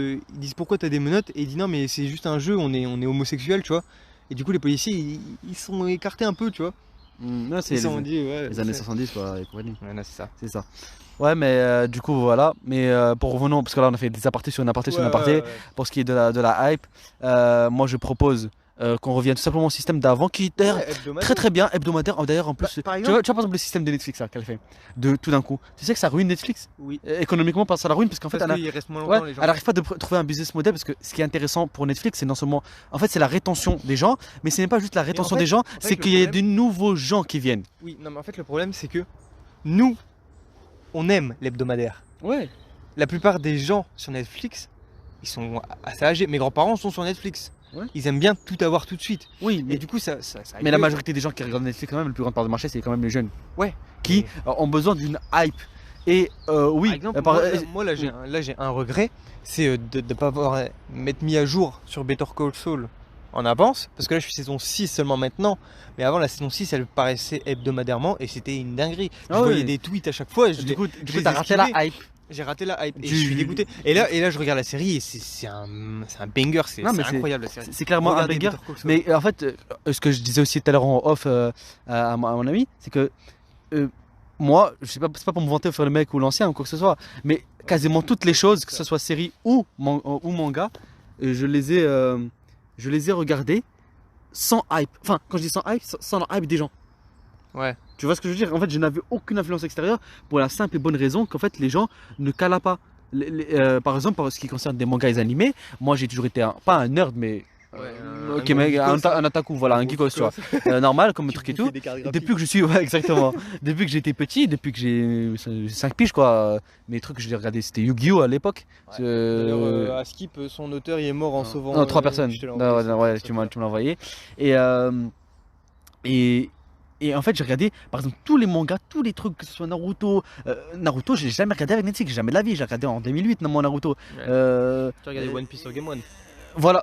Speaker 1: pourquoi t'as des menottes, et il dit non mais c'est juste un jeu, on est homosexuel, tu vois. Et du coup les policiers ils sont écartés un peu, tu vois.
Speaker 2: Non, c'est
Speaker 1: Ils se sont dit ouais.
Speaker 2: les années 70 quoi, et compagnie.
Speaker 1: Ouais, là, c'est ça.
Speaker 2: C'est ça. Ouais, mais du coup, voilà. Mais pour revenons, parce que là, on a fait des apartés sur une aparté sur une
Speaker 1: Ouais,
Speaker 2: aparté.
Speaker 1: ouais, ouais.
Speaker 2: Pour ce qui est de la hype, moi, je propose qu'on revienne tout simplement au système d'avant, qui était
Speaker 1: Ouais, hebdomadaire.
Speaker 2: très très bien, hebdomadaire. D'ailleurs, en plus,
Speaker 1: Bah, par
Speaker 2: tu
Speaker 1: exemple-
Speaker 2: vois, par exemple le système de Netflix là, qu'elle fait, de tout d'un coup. Tu sais que ça ruine Netflix
Speaker 1: Oui.
Speaker 2: économiquement, ça la ruine parce qu'en fait,
Speaker 1: Parce
Speaker 2: elle a-
Speaker 1: qu'il reste moins
Speaker 2: ouais,
Speaker 1: longtemps les gens.
Speaker 2: elle n'arrive pas de trouver un business model parce que ce qui est intéressant pour Netflix, c'est non seulement, en fait, c'est la rétention des gens, mais ce n'est pas juste la rétention
Speaker 1: fait-
Speaker 2: des gens,
Speaker 1: fait,
Speaker 2: c'est
Speaker 1: le
Speaker 2: qu'il y a
Speaker 1: problème-
Speaker 2: de nouveaux gens qui viennent.
Speaker 1: Oui, non mais en fait le problème c'est que nous, on aime l'hebdomadaire.
Speaker 2: Ouais.
Speaker 1: La plupart des gens sur Netflix, ils sont assez âgés. Mes grands-parents sont sur Netflix.
Speaker 2: Ouais.
Speaker 1: Ils aiment bien tout avoir tout de suite.
Speaker 2: Oui,
Speaker 1: Et du coup ça
Speaker 2: mais la majorité des gens qui regardent Netflix, quand même, la plus grande part du marché, c'est quand même les jeunes.
Speaker 1: Ouais.
Speaker 2: Qui ont besoin d'une hype. Et oui,
Speaker 1: Par exemple, moi, là j'ai un regret, c'est de ne pas avoir m'être mis à jour sur Better Call Saul en avance, parce que là je suis saison 6 seulement maintenant, mais avant la saison 6 elle paraissait hebdomadairement et c'était une dinguerie. Je
Speaker 2: Ah oui.
Speaker 1: voyais des tweets à chaque fois, et
Speaker 2: du coup,
Speaker 1: je les
Speaker 2: t'as raté la
Speaker 1: esquivais.
Speaker 2: hype.
Speaker 1: J'ai raté la hype et
Speaker 2: Du-
Speaker 1: je suis dégoûté. Et là je regarde la série et c'est un banger, c'est
Speaker 2: Non, mais c'est-
Speaker 1: incroyable la série.
Speaker 2: C'est clairement un
Speaker 1: Regardez
Speaker 2: banger.
Speaker 1: Better Call Saul.
Speaker 2: Mais en fait, ce que je disais aussi tout à l'heure en off à mon ami, c'est que moi, je sais pas, c'est pas pour me vanter ou faire le mec ou l'ancien ou quoi que ce soit, mais quasiment toutes les choses, que ce soit série ou manga, je les ai regardées sans hype. Enfin, quand je dis sans hype, sans la hype des gens.
Speaker 1: Ouais.
Speaker 2: Tu vois ce que je veux dire? En fait, je n'avais aucune influence extérieure pour la simple et bonne raison qu'en fait, les gens ne calaient pas. Par exemple, pour ce qui concerne des mangas et des animés, moi j'ai toujours été pas un nerd, mais
Speaker 1: Ouais,
Speaker 2: ok,
Speaker 1: un
Speaker 2: mais
Speaker 1: geekos,
Speaker 2: un otaku, voilà, un geekos, tu vois, normal comme truc et tout. Depuis que je suis, ouais, exactement. Depuis que j'étais petit, depuis que j'ai 5 piges, quoi, mes trucs, je les regardais, c'était Yu-Gi-Oh à l'époque.
Speaker 1: Ouais. D'ailleurs, à Skip, son auteur, il est mort en sauvant.
Speaker 2: Non, 3 personnes.
Speaker 1: je te l'ai
Speaker 2: Non,
Speaker 1: envoyé,
Speaker 2: ouais,
Speaker 1: ça,
Speaker 2: tu me l'as envoyé. Et Et en fait, j'ai regardé, par exemple, tous les mangas, tous les trucs, que ce soit Naruto. Naruto, je l'ai jamais regardé avec Netflix, jamais de la vie. J'ai regardé en 2008, mon Naruto.
Speaker 1: Ouais.
Speaker 2: Euh,
Speaker 1: Tu as regardé One Piece sur Game One.
Speaker 2: voilà,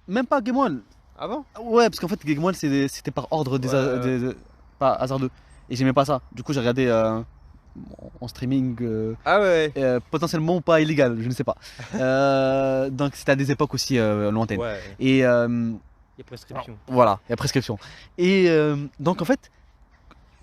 Speaker 2: même pas Game One.
Speaker 1: Ah bon?
Speaker 2: Ouais, parce qu'en fait, Game One, c'était par ordre pas hasardeux. Et j'aimais pas ça. Du coup, j'ai regardé en streaming,
Speaker 1: Ah ouais.
Speaker 2: potentiellement pas illégal, je ne sais pas. Donc, c'était à des époques aussi lointaines.
Speaker 1: Ouais.
Speaker 2: Et
Speaker 1: Il y a prescription.
Speaker 2: voilà, il y a prescription. Et donc, en fait,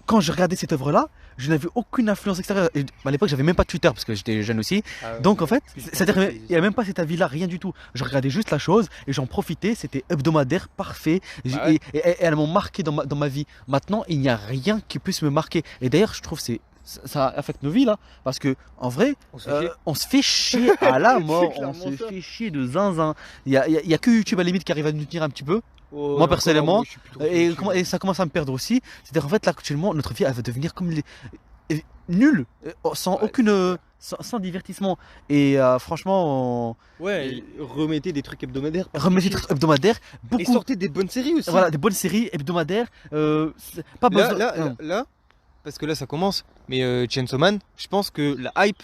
Speaker 2: quand je regardais cette œuvre-là, je n'avais aucune influence extérieure. Et, à l'époque, j'avais même pas de Twitter parce que j'étais jeune aussi.
Speaker 1: Ah ouais.
Speaker 2: Donc en fait,
Speaker 1: Puis je
Speaker 2: c'est-à-dire
Speaker 1: pense que
Speaker 2: qu'il n'y a même pas cet avis-là, rien du tout. Je regardais juste la chose et j'en profitais, c'était hebdomadaire, parfait.
Speaker 1: Bah ouais.
Speaker 2: Et elles m'ont marqué dans ma vie. Maintenant, il n'y a rien qui puisse me marquer. Et d'ailleurs, je trouve que ça affecte nos vies là. Parce que en vrai,
Speaker 1: On se fait chier.
Speaker 2: on se fait chier à la mort,
Speaker 1: C'est
Speaker 2: on
Speaker 1: clairement
Speaker 2: se
Speaker 1: ça.
Speaker 2: fait chier de zinzin. Il y a que YouTube à la limite qui arrive à nous tenir un petit peu.
Speaker 1: Oh,
Speaker 2: Moi, personnellement,
Speaker 1: je suis plus trop dessus.
Speaker 2: Et ça commence à me perdre aussi. C'est-à-dire en fait là actuellement notre vie elle va devenir comme nulle, sans
Speaker 1: Ouais,
Speaker 2: aucune,
Speaker 1: c'est vrai.
Speaker 2: sans divertissement. Et franchement,
Speaker 1: Ouais, remettez des trucs hebdomadaires.
Speaker 2: remettez des trucs hebdomadaires,
Speaker 1: Et
Speaker 2: beaucoup,
Speaker 1: sortez des bonnes séries aussi.
Speaker 2: voilà, des bonnes séries hebdomadaires. Pas
Speaker 1: Là,
Speaker 2: besoin.
Speaker 1: là, parce que là ça commence, mais Chainsaw Man, je pense que la hype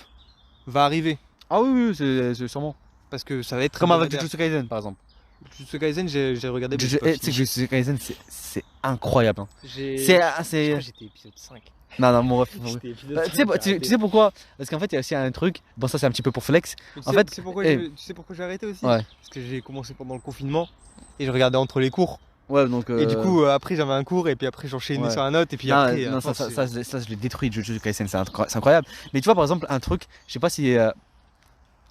Speaker 1: va arriver.
Speaker 2: Ah oui, oui, c'est sûrement.
Speaker 1: Parce que ça va être
Speaker 2: Comme avec
Speaker 1: hebdomadaire.
Speaker 2: Jujutsu Kaisen par exemple.
Speaker 1: Jujutsu Kaisen, j'ai regardé. Mais j'ai pas
Speaker 2: Tu sais que
Speaker 1: fini.
Speaker 2: Jujutsu Kaisen c'est incroyable. Hein.
Speaker 1: J'ai-
Speaker 2: C'est.
Speaker 1: Je crois que j'étais épisode 5.
Speaker 2: Non, non, mon ref.
Speaker 1: J'étais épisode
Speaker 2: Tu sais,
Speaker 1: 5,
Speaker 2: tu sais pourquoi? Parce qu'en fait, il y a aussi un truc. Bon, ça, c'est un petit peu pour flex.
Speaker 1: Mais
Speaker 2: En fait,
Speaker 1: tu sais pourquoi
Speaker 2: eh,
Speaker 1: tu sais pourquoi j'ai arrêté aussi?
Speaker 2: Ouais.
Speaker 1: Parce que j'ai commencé pendant le confinement et je regardais entre les cours.
Speaker 2: Ouais, donc.
Speaker 1: Et du coup, après j'avais un cours et puis après j'enchaînais
Speaker 2: Ouais.
Speaker 1: sur un autre et puis
Speaker 2: non,
Speaker 1: après.
Speaker 2: non,
Speaker 1: à force, c'est-
Speaker 2: ça, je l'ai détruit, Jujutsu Kaisen, c'est incroyable. Mais tu vois, par exemple, un truc, je sais pas si.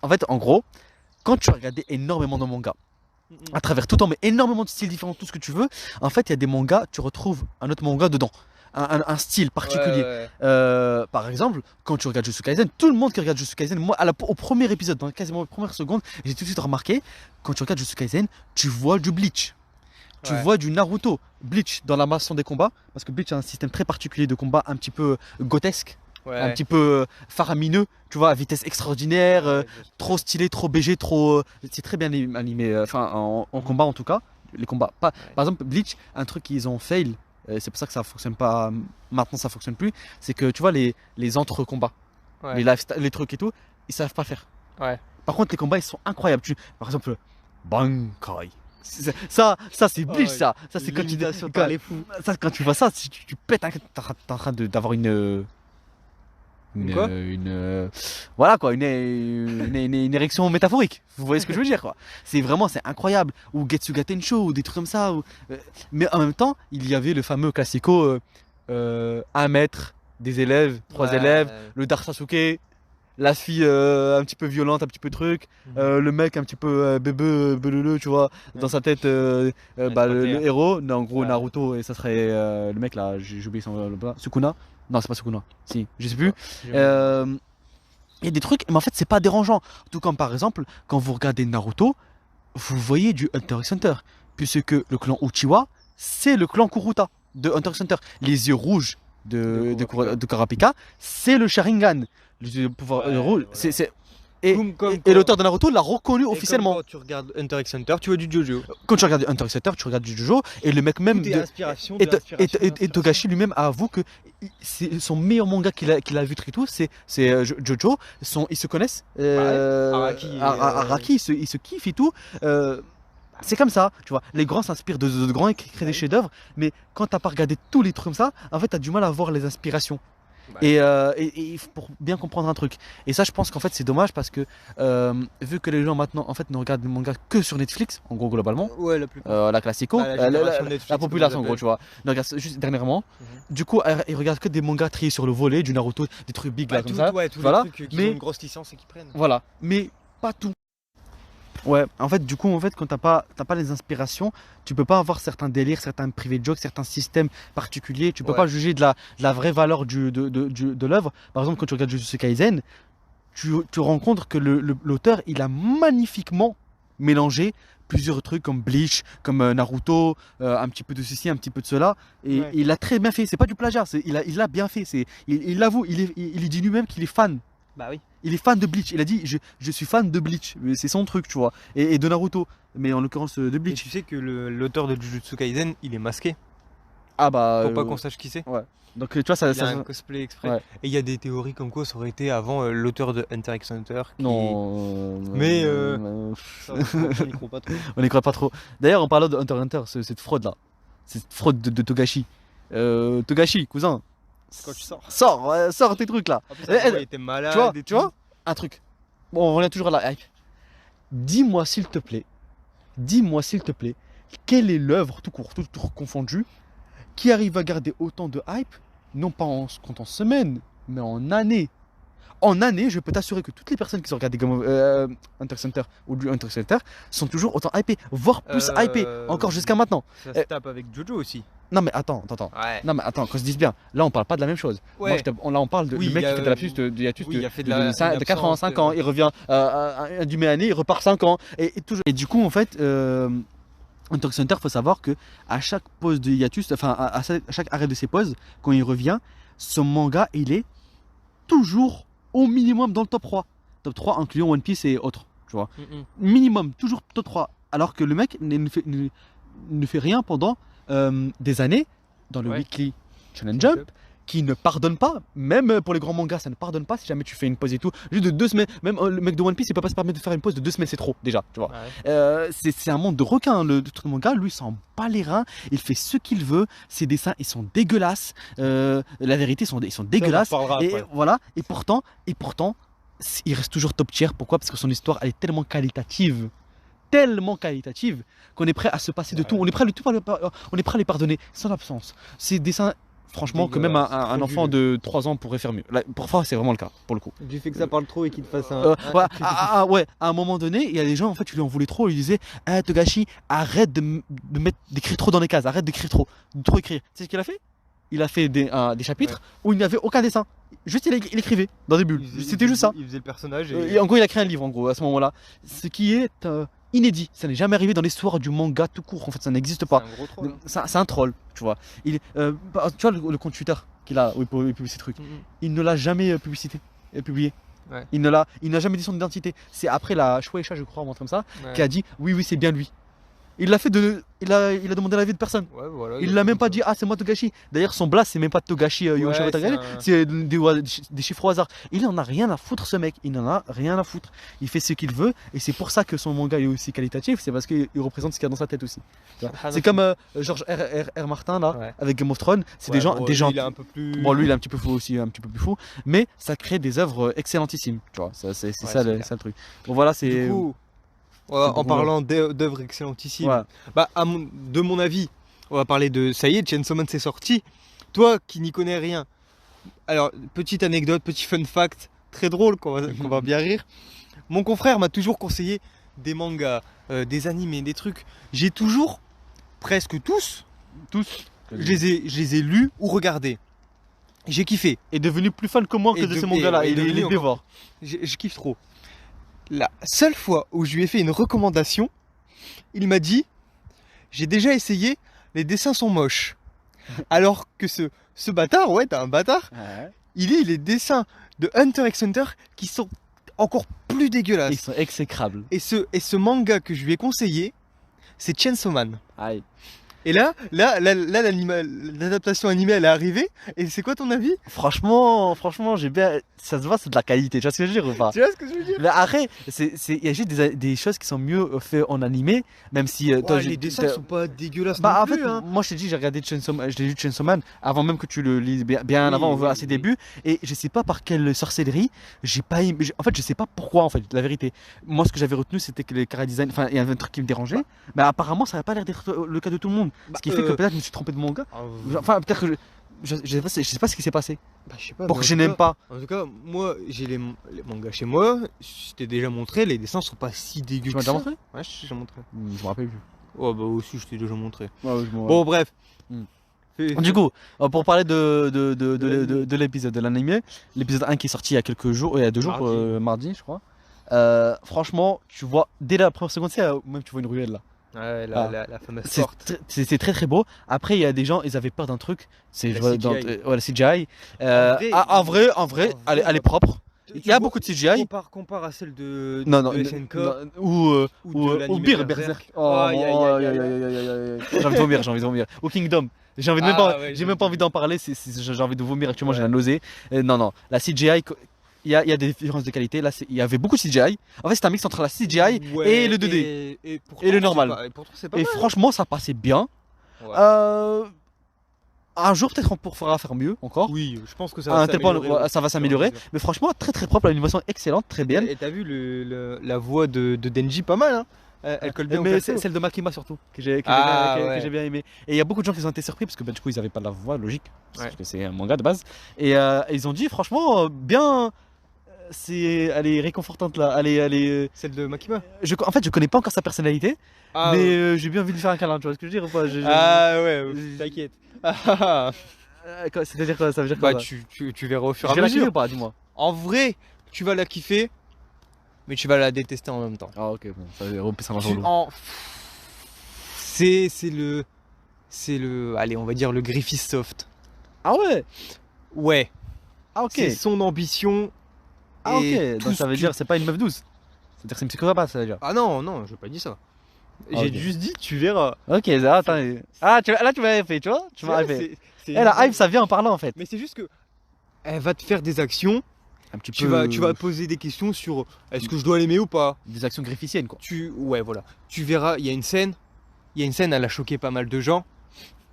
Speaker 2: En fait, en gros, quand tu as regardé énormément de mangas, à travers tout le temps, mais énormément de styles différents, tout ce que tu veux, en fait, il y a des mangas, tu retrouves un autre manga dedans. Un style particulier.
Speaker 1: Ouais, ouais.
Speaker 2: Par exemple, quand tu regardes Jujutsu Kaisen, tout le monde qui regarde Jujutsu Kaisen, moi, au premier épisode, dans quasiment les premières secondes, j'ai tout de suite remarqué, quand tu regardes Jujutsu Kaisen, tu vois du Bleach. Tu
Speaker 1: Ouais.
Speaker 2: vois du Naruto. Bleach dans la maçon des combats, parce que Bleach a un système très particulier de combat, un petit peu grotesque,
Speaker 1: Ouais.
Speaker 2: un petit peu faramineux, tu vois, à vitesse extraordinaire,
Speaker 1: Ouais,
Speaker 2: trop stylé, trop BG, trop. C'est très bien animé, enfin en combat en tout cas. Les combats. Pas,
Speaker 1: Ouais.
Speaker 2: Par exemple, Bleach, un truc qu'ils ont fail, c'est pour ça que ça fonctionne pas. Maintenant, ça fonctionne plus. C'est que tu vois, les entre-combats,
Speaker 1: ouais.
Speaker 2: les trucs et tout, ils savent pas faire.
Speaker 1: Ouais.
Speaker 2: Par contre, les combats, ils sont incroyables. Par exemple, Bankai. Ça c'est Bleach,
Speaker 1: ouais.
Speaker 2: ça. Ça, c'est quand tu.
Speaker 1: L'imitation
Speaker 2: Quand,
Speaker 1: par les fous.
Speaker 2: ça, quand tu vois ça, tu pètes un. T'es en train d'avoir une.
Speaker 1: Quoi
Speaker 2: Voilà quoi, une érection métaphorique. Vous voyez ce que je veux dire quoi. C'est incroyable. Ou Getsuga Tensho ou des trucs comme ça. Mais en même temps, il y avait le fameux classico 1 mètre, des élèves, 3
Speaker 1: Ouais.
Speaker 2: élèves, le Dark Sasuke, la fille un petit peu violente, un petit peu truc, le mec un petit peu bébé, beleleu, tu vois, dans sa tête, le héros, non, en gros
Speaker 1: Ouais.
Speaker 2: Naruto, et ça serait le mec là, j'ai oublié son nom, Sukuna. Non, c'est pas Sukuna, si, je sais plus. Il y a des trucs, mais en fait, c'est pas dérangeant. Tout comme par exemple, quand vous regardez Naruto, vous voyez du Hunter x Hunter, puisque le clan Uchiwa, c'est le clan Kuruta de Hunter x Hunter. Les yeux rouges de Kurapika, c'est le Sharingan. Le pouvoir
Speaker 1: Ouais,
Speaker 2: rouge,
Speaker 1: voilà.
Speaker 2: et
Speaker 1: Comme
Speaker 2: l'auteur de Naruto l'a reconnu
Speaker 1: et
Speaker 2: officiellement.
Speaker 1: comme quand tu regardes Hunter x Hunter, tu vois du Jojo.
Speaker 2: Quand tu regardes Hunter x Hunter, tu regardes du Jojo, et le mec même
Speaker 1: Tout est
Speaker 2: de,
Speaker 1: inspiration,
Speaker 2: et,
Speaker 1: de l'inspiration, de
Speaker 2: et
Speaker 1: l'inspiration.
Speaker 2: Togashi lui-même avoue que c'est son meilleur manga qu'il a vu très tout, c'est Jojo. Ils se connaissent.
Speaker 1: Araki et,
Speaker 2: Araki, ils se kiffent et tout. C'est comme ça, tu vois. Les grands s'inspirent de grands et créent des chefs-d'œuvre, mais quand t'as pas regardé tous les trucs comme ça, en fait, t'as du mal à voir les inspirations.
Speaker 1: Ouais.
Speaker 2: Et pour bien comprendre un truc. Et ça, je pense qu'en fait, c'est dommage parce que vu que les gens maintenant, en fait, ne regardent le manga que sur Netflix, en gros, globalement.
Speaker 1: Ouais, la plupart.
Speaker 2: La classico,
Speaker 1: Bah, la génération Netflix,
Speaker 2: la
Speaker 1: comme
Speaker 2: population
Speaker 1: on
Speaker 2: en gros,
Speaker 1: l'appelle.
Speaker 2: tu vois. Ne regarde juste dernièrement.
Speaker 1: Mhm.
Speaker 2: Du coup, ils regardent que des mangas triés sur le volet, du Naruto, des trucs big là
Speaker 1: Bah,
Speaker 2: comme ça.
Speaker 1: ouais, tous
Speaker 2: Voilà.
Speaker 1: les trucs qui
Speaker 2: Mais-
Speaker 1: ont une grosse licence et qui prennent.
Speaker 2: Voilà, mais pas tout. Ouais, en fait, du coup, quand t'as pas les inspirations, tu peux pas avoir certains délires, certains private jokes, certains systèmes particuliers. Tu peux
Speaker 1: Ouais.
Speaker 2: pas juger de la vraie valeur de l'œuvre. Par exemple, quand tu regardes Jujutsu Kaisen, tu rencontres que l'auteur, il a magnifiquement mélangé plusieurs trucs comme Bleach, comme Naruto, un petit peu de ceci, un petit peu de cela. Et
Speaker 1: Ouais.
Speaker 2: il l'a très bien fait. C'est pas du plagiat, il l'a bien fait. Il l'avoue, il dit lui-même qu'il est fan.
Speaker 1: Bah oui.
Speaker 2: Il est fan de Bleach. Il a dit je suis fan de Bleach. C'est son truc, tu vois. Et de Naruto. Mais en l'occurrence de
Speaker 1: Et
Speaker 2: Bleach.
Speaker 1: tu sais que l'auteur de Jujutsu Kaisen, il est masqué.
Speaker 2: Ah bah.
Speaker 1: Pour pas qu'on sache qui c'est.
Speaker 2: Ouais. Donc tu vois,
Speaker 1: Il y a un cosplay exprès.
Speaker 2: Ouais.
Speaker 1: Et il y a des théories comme quoi ça aurait été avant l'auteur de Hunter x Hunter.
Speaker 2: Non.
Speaker 1: Mais ça, on n'y croit pas trop.
Speaker 2: On n'y croit pas trop. D'ailleurs, en parlant de Hunter x Hunter, cette fraude là, cette fraude de Togashi. Togashi, cousin.
Speaker 1: C'est quand tu sors.
Speaker 2: Sors tes trucs là.
Speaker 1: En plus, il était malade.
Speaker 2: Tu vois, un truc. Bon, on revient toujours à la hype. Dis-moi s'il te plaît, quelle est l'œuvre tout court, tout confondu, qui arrive à garder autant de hype, non pas en comptant semaines, mais en années. En années, je peux t'assurer que toutes les personnes qui ont regardé Hunter x Hunter ou du Hunter x Hunter sont toujours autant hypées, voire plus hypées, encore jusqu'à maintenant.
Speaker 1: Ça se tape avec Jojo aussi.
Speaker 2: Non mais attends.
Speaker 1: Ouais.
Speaker 2: Non mais attends, qu'on se dise bien, là on parle pas de la même chose.
Speaker 1: Ouais.
Speaker 2: Moi, là on parle de
Speaker 1: Oui,
Speaker 2: le mec qui fait de l'absus
Speaker 1: il a fait
Speaker 2: de 4 ans, 5 ans, il revient du année, il repart 5 ans. Et toujours. Et du coup en fait, Hunter x Hunter, faut savoir que à chaque pause de hiatus, enfin à chaque arrêt de ses pauses, quand il revient, son manga il est toujours au minimum dans le top 3. Top 3 incluant One Piece et autres, tu vois. Minimum, toujours top 3. Alors que le mec ne fait rien pendant des années dans le Weekly Shonen Jump, qui ne pardonne pas, même pour les grands mangas, ça ne pardonne pas si jamais tu fais une pause et tout. Juste de 2 semaines, même le mec de One Piece, il peut pas se permettre de faire une pause de 2 semaines, c'est trop déjà, tu vois. Ouais. C'est un monde de requins, le truc de manga, lui, il s'en bat les reins, il fait ce qu'il veut, ses dessins, ils sont dégueulasses, la vérité, ils sont dégueulasses, et voilà, et pourtant, il reste toujours top tier. Pourquoi? Parce que son histoire, elle est tellement qualitative qu'on est prêt à se passer de tout. On est prêt à les pardonner sans absence. Ces dessins, franchement, que même un enfant de 3 ans pourrait faire mieux. Là, parfois, c'est vraiment le cas, pour le coup.
Speaker 1: Du fait que ça parle trop et qu'il te fasse un.
Speaker 2: Ouais, à un moment donné, il y a des gens, en fait, tu lui en voulais trop. Ils disaient Togashi, arrête d'écrire trop dans les cases, arrête d'écrire trop, de trop écrire. Tu sais ce qu'il a fait? Il a fait des chapitres où il n'y avait aucun dessin. Juste, il écrivait dans des bulles. C'était juste ça.
Speaker 1: Il faisait le personnage.
Speaker 2: Et en gros, il a créé un livre, en gros, à ce moment-là. Ce qui est inédit. Ça n'est jamais arrivé dans l'histoire du manga tout court. En fait, ça n'existe pas.
Speaker 1: C'est un gros troll.
Speaker 2: C'est un troll, tu vois. Tu vois le compte Twitter qu'il a où il publie ses trucs. Il ne l'a jamais publié.
Speaker 1: Ouais.
Speaker 2: Il n'a jamais dit son identité. C'est après la Shueisha, je crois, ou un truc comme ça, qui a dit oui, c'est bien lui. Il l'a fait il a demandé l'avis de personne.
Speaker 1: Ouais, voilà,
Speaker 2: il l'a même pas dit c'est moi Togashi. D'ailleurs son blast c'est même pas Togashi Yoshiro Tagare, c'est des chiffres au hasard. Il en a rien à foutre ce mec, il en a rien à foutre. Il fait ce qu'il veut et c'est pour ça que son manga est aussi qualitatif, c'est parce qu'il représente ce qu'il y a dans sa tête aussi. C'est comme George R. Martin là avec Game of Thrones, c'est des gens
Speaker 1: il est un peu plus...
Speaker 2: Bon lui il est un petit peu fou aussi, un petit peu plus fou, mais ça crée des œuvres excellentissimes, tu vois. C'est ça le truc. Bon voilà, c'est
Speaker 1: du coup, en parlant d'œuvres excellentissimes, de mon avis, on va parler de ça y est, Chainsaw Man c'est sorti. Toi qui n'y connais rien, alors petite anecdote, petit fun fact très drôle qu'on va bien rire. Mon confrère m'a toujours conseillé des mangas, des animés, des trucs. J'ai toujours, presque tous, je les ai lus ou regardés. J'ai kiffé.
Speaker 2: Il est devenu plus fan que moi de ces mangas-là. Il les dévore.
Speaker 1: Je kiffe trop. La seule fois où je lui ai fait une recommandation, il m'a dit j'ai déjà essayé, les dessins sont moches. Alors que ce bâtard, ouais, t'as un bâtard, il est les dessins de Hunter x Hunter qui sont encore plus dégueulasses.
Speaker 2: Ils sont exécrables.
Speaker 1: Et ce manga que je lui ai conseillé, c'est Chainsaw Man.
Speaker 2: Aïe.
Speaker 1: Et là, l'adaptation animée elle est arrivée. Et c'est quoi ton avis?
Speaker 2: Franchement, j'ai bien. Ça se voit, c'est de la qualité. Tu vois ce que je veux dire ou pas?
Speaker 1: Tu vois ce que je veux dire?
Speaker 2: Mais après, il y a juste des choses qui sont mieux faites en animé, même si.
Speaker 1: Les dessins sont pas dégueulasses.
Speaker 2: En fait, moi je t'ai dit, j'ai regardé Chainsaw Man avant même que tu le lises bien avant, à ses débuts. Et je sais pas par quelle sorcellerie, j'ai pas aimé. En fait, je sais pas pourquoi, en fait, la vérité. Moi, ce que j'avais retenu, c'était que les chara-design. Enfin, il y avait un truc qui me dérangeait. Mais apparemment, ça n'a pas l'air d'être le cas de tout le monde. Ce qui fait que peut-être je me suis trompé de manga. Enfin, peut-être que je sais pas ce qui s'est passé.
Speaker 1: Je sais pas.
Speaker 2: Pour que je n'aime pas.
Speaker 1: En tout cas, moi, j'ai les mangas chez moi. Je t'ai déjà montré, les dessins sont pas si dégueux.
Speaker 2: Tu m'as déjà montré?
Speaker 1: Ouais, je t'ai montré.
Speaker 2: Je me rappelle plus.
Speaker 1: Oh, bah aussi, je t'ai déjà montré.
Speaker 2: Bon,
Speaker 1: bref.
Speaker 2: Du coup, pour parler de l'épisode de l'anime, l'épisode 1 qui est sorti il y a quelques jours, il y a 2 jours, mardi, je crois. Franchement, tu vois, dès la première seconde, même tu vois une ruelle là.
Speaker 1: Ouais, la fameuse porte.
Speaker 2: C'est très très beau. Après, il y a des gens, ils avaient peur d'un truc. C'est la CGI. En vrai, elle est propre. Il y a beaucoup de CGI.
Speaker 1: Compare à celle de
Speaker 2: SNK ou Berserk. J'ai envie de vomir. Ou Kingdom. J'ai envie de même pas, j'ai même pas envie d'en parler, j'ai envie de vomir actuellement, j'ai la nausée. Non, la CGI, il y a des différences de qualité. Là, il y avait beaucoup de CGI. En fait, c'est un mix entre la CGI et le 2D. Et le normal. Et franchement, ça passait bien.
Speaker 1: Ouais.
Speaker 2: Un jour, peut-être on pourra faire mieux encore.
Speaker 1: Oui, je pense que ça
Speaker 2: À
Speaker 1: va
Speaker 2: un tel point,
Speaker 1: s'améliorer.
Speaker 2: ça va s'améliorer. Mais franchement, très très propre, l'animation excellente, très bien.
Speaker 1: Et t'as vu la voix de Denji, pas mal, hein. Elle colle bien au
Speaker 2: Mais
Speaker 1: perso.
Speaker 2: c'est celle de Makima surtout, que j'ai bien aimé. Et il y a beaucoup de gens qui ont été surpris parce que du coup, ils n'avaient pas la voix logique. Parce que c'est un manga de base. Et ils ont dit, franchement, bien. Elle est réconfortante là.
Speaker 1: Celle de Makima.
Speaker 2: En fait, je connais pas encore sa personnalité.
Speaker 1: Ah,
Speaker 2: mais j'ai bien envie de lui faire un câlin, tu vois ce que je veux dire ou pas
Speaker 1: Ah ouais, t'inquiète.
Speaker 2: C'est-à-dire quoi? Ça veut dire quoi
Speaker 1: Bah
Speaker 2: ça
Speaker 1: tu verras au fur
Speaker 2: Je
Speaker 1: et
Speaker 2: vais
Speaker 1: à
Speaker 2: la kiffer
Speaker 1: mesure.
Speaker 2: ou pas, dis-moi.
Speaker 1: En vrai, tu vas la kiffer, mais tu vas la détester en même temps.
Speaker 2: Ah ok, bon, ça va
Speaker 1: Tu- en- C'est le. Allez, on va dire le Griffith Soft.
Speaker 2: Ah ouais.
Speaker 1: Ouais,
Speaker 2: Ah ok.
Speaker 1: c'est son ambition.
Speaker 2: Ah
Speaker 1: et
Speaker 2: ok.
Speaker 1: tout
Speaker 2: Donc
Speaker 1: ce
Speaker 2: ça veut
Speaker 1: que-
Speaker 2: dire c'est pas une meuf douce. C'est-à-dire que c'est une psychopathe, ça veut dire.
Speaker 1: Ah non, j'ai pas dit ça.
Speaker 2: Ah,
Speaker 1: J'ai
Speaker 2: ok.
Speaker 1: juste dit, tu verras.
Speaker 2: Ok, attends. Ah, là tu m'as fait, tu vois. Tu m'as fait. La hype, ça vient en parlant en fait.
Speaker 1: Mais c'est juste que. Elle va te faire des actions.
Speaker 2: Un petit
Speaker 1: Tu
Speaker 2: peu.
Speaker 1: vas te poser des questions sur est-ce que je dois l'aimer ou pas.
Speaker 2: Des actions grifficiennes quoi.
Speaker 1: Ouais, voilà. Tu verras, il y a une scène. Elle a choqué pas mal de gens.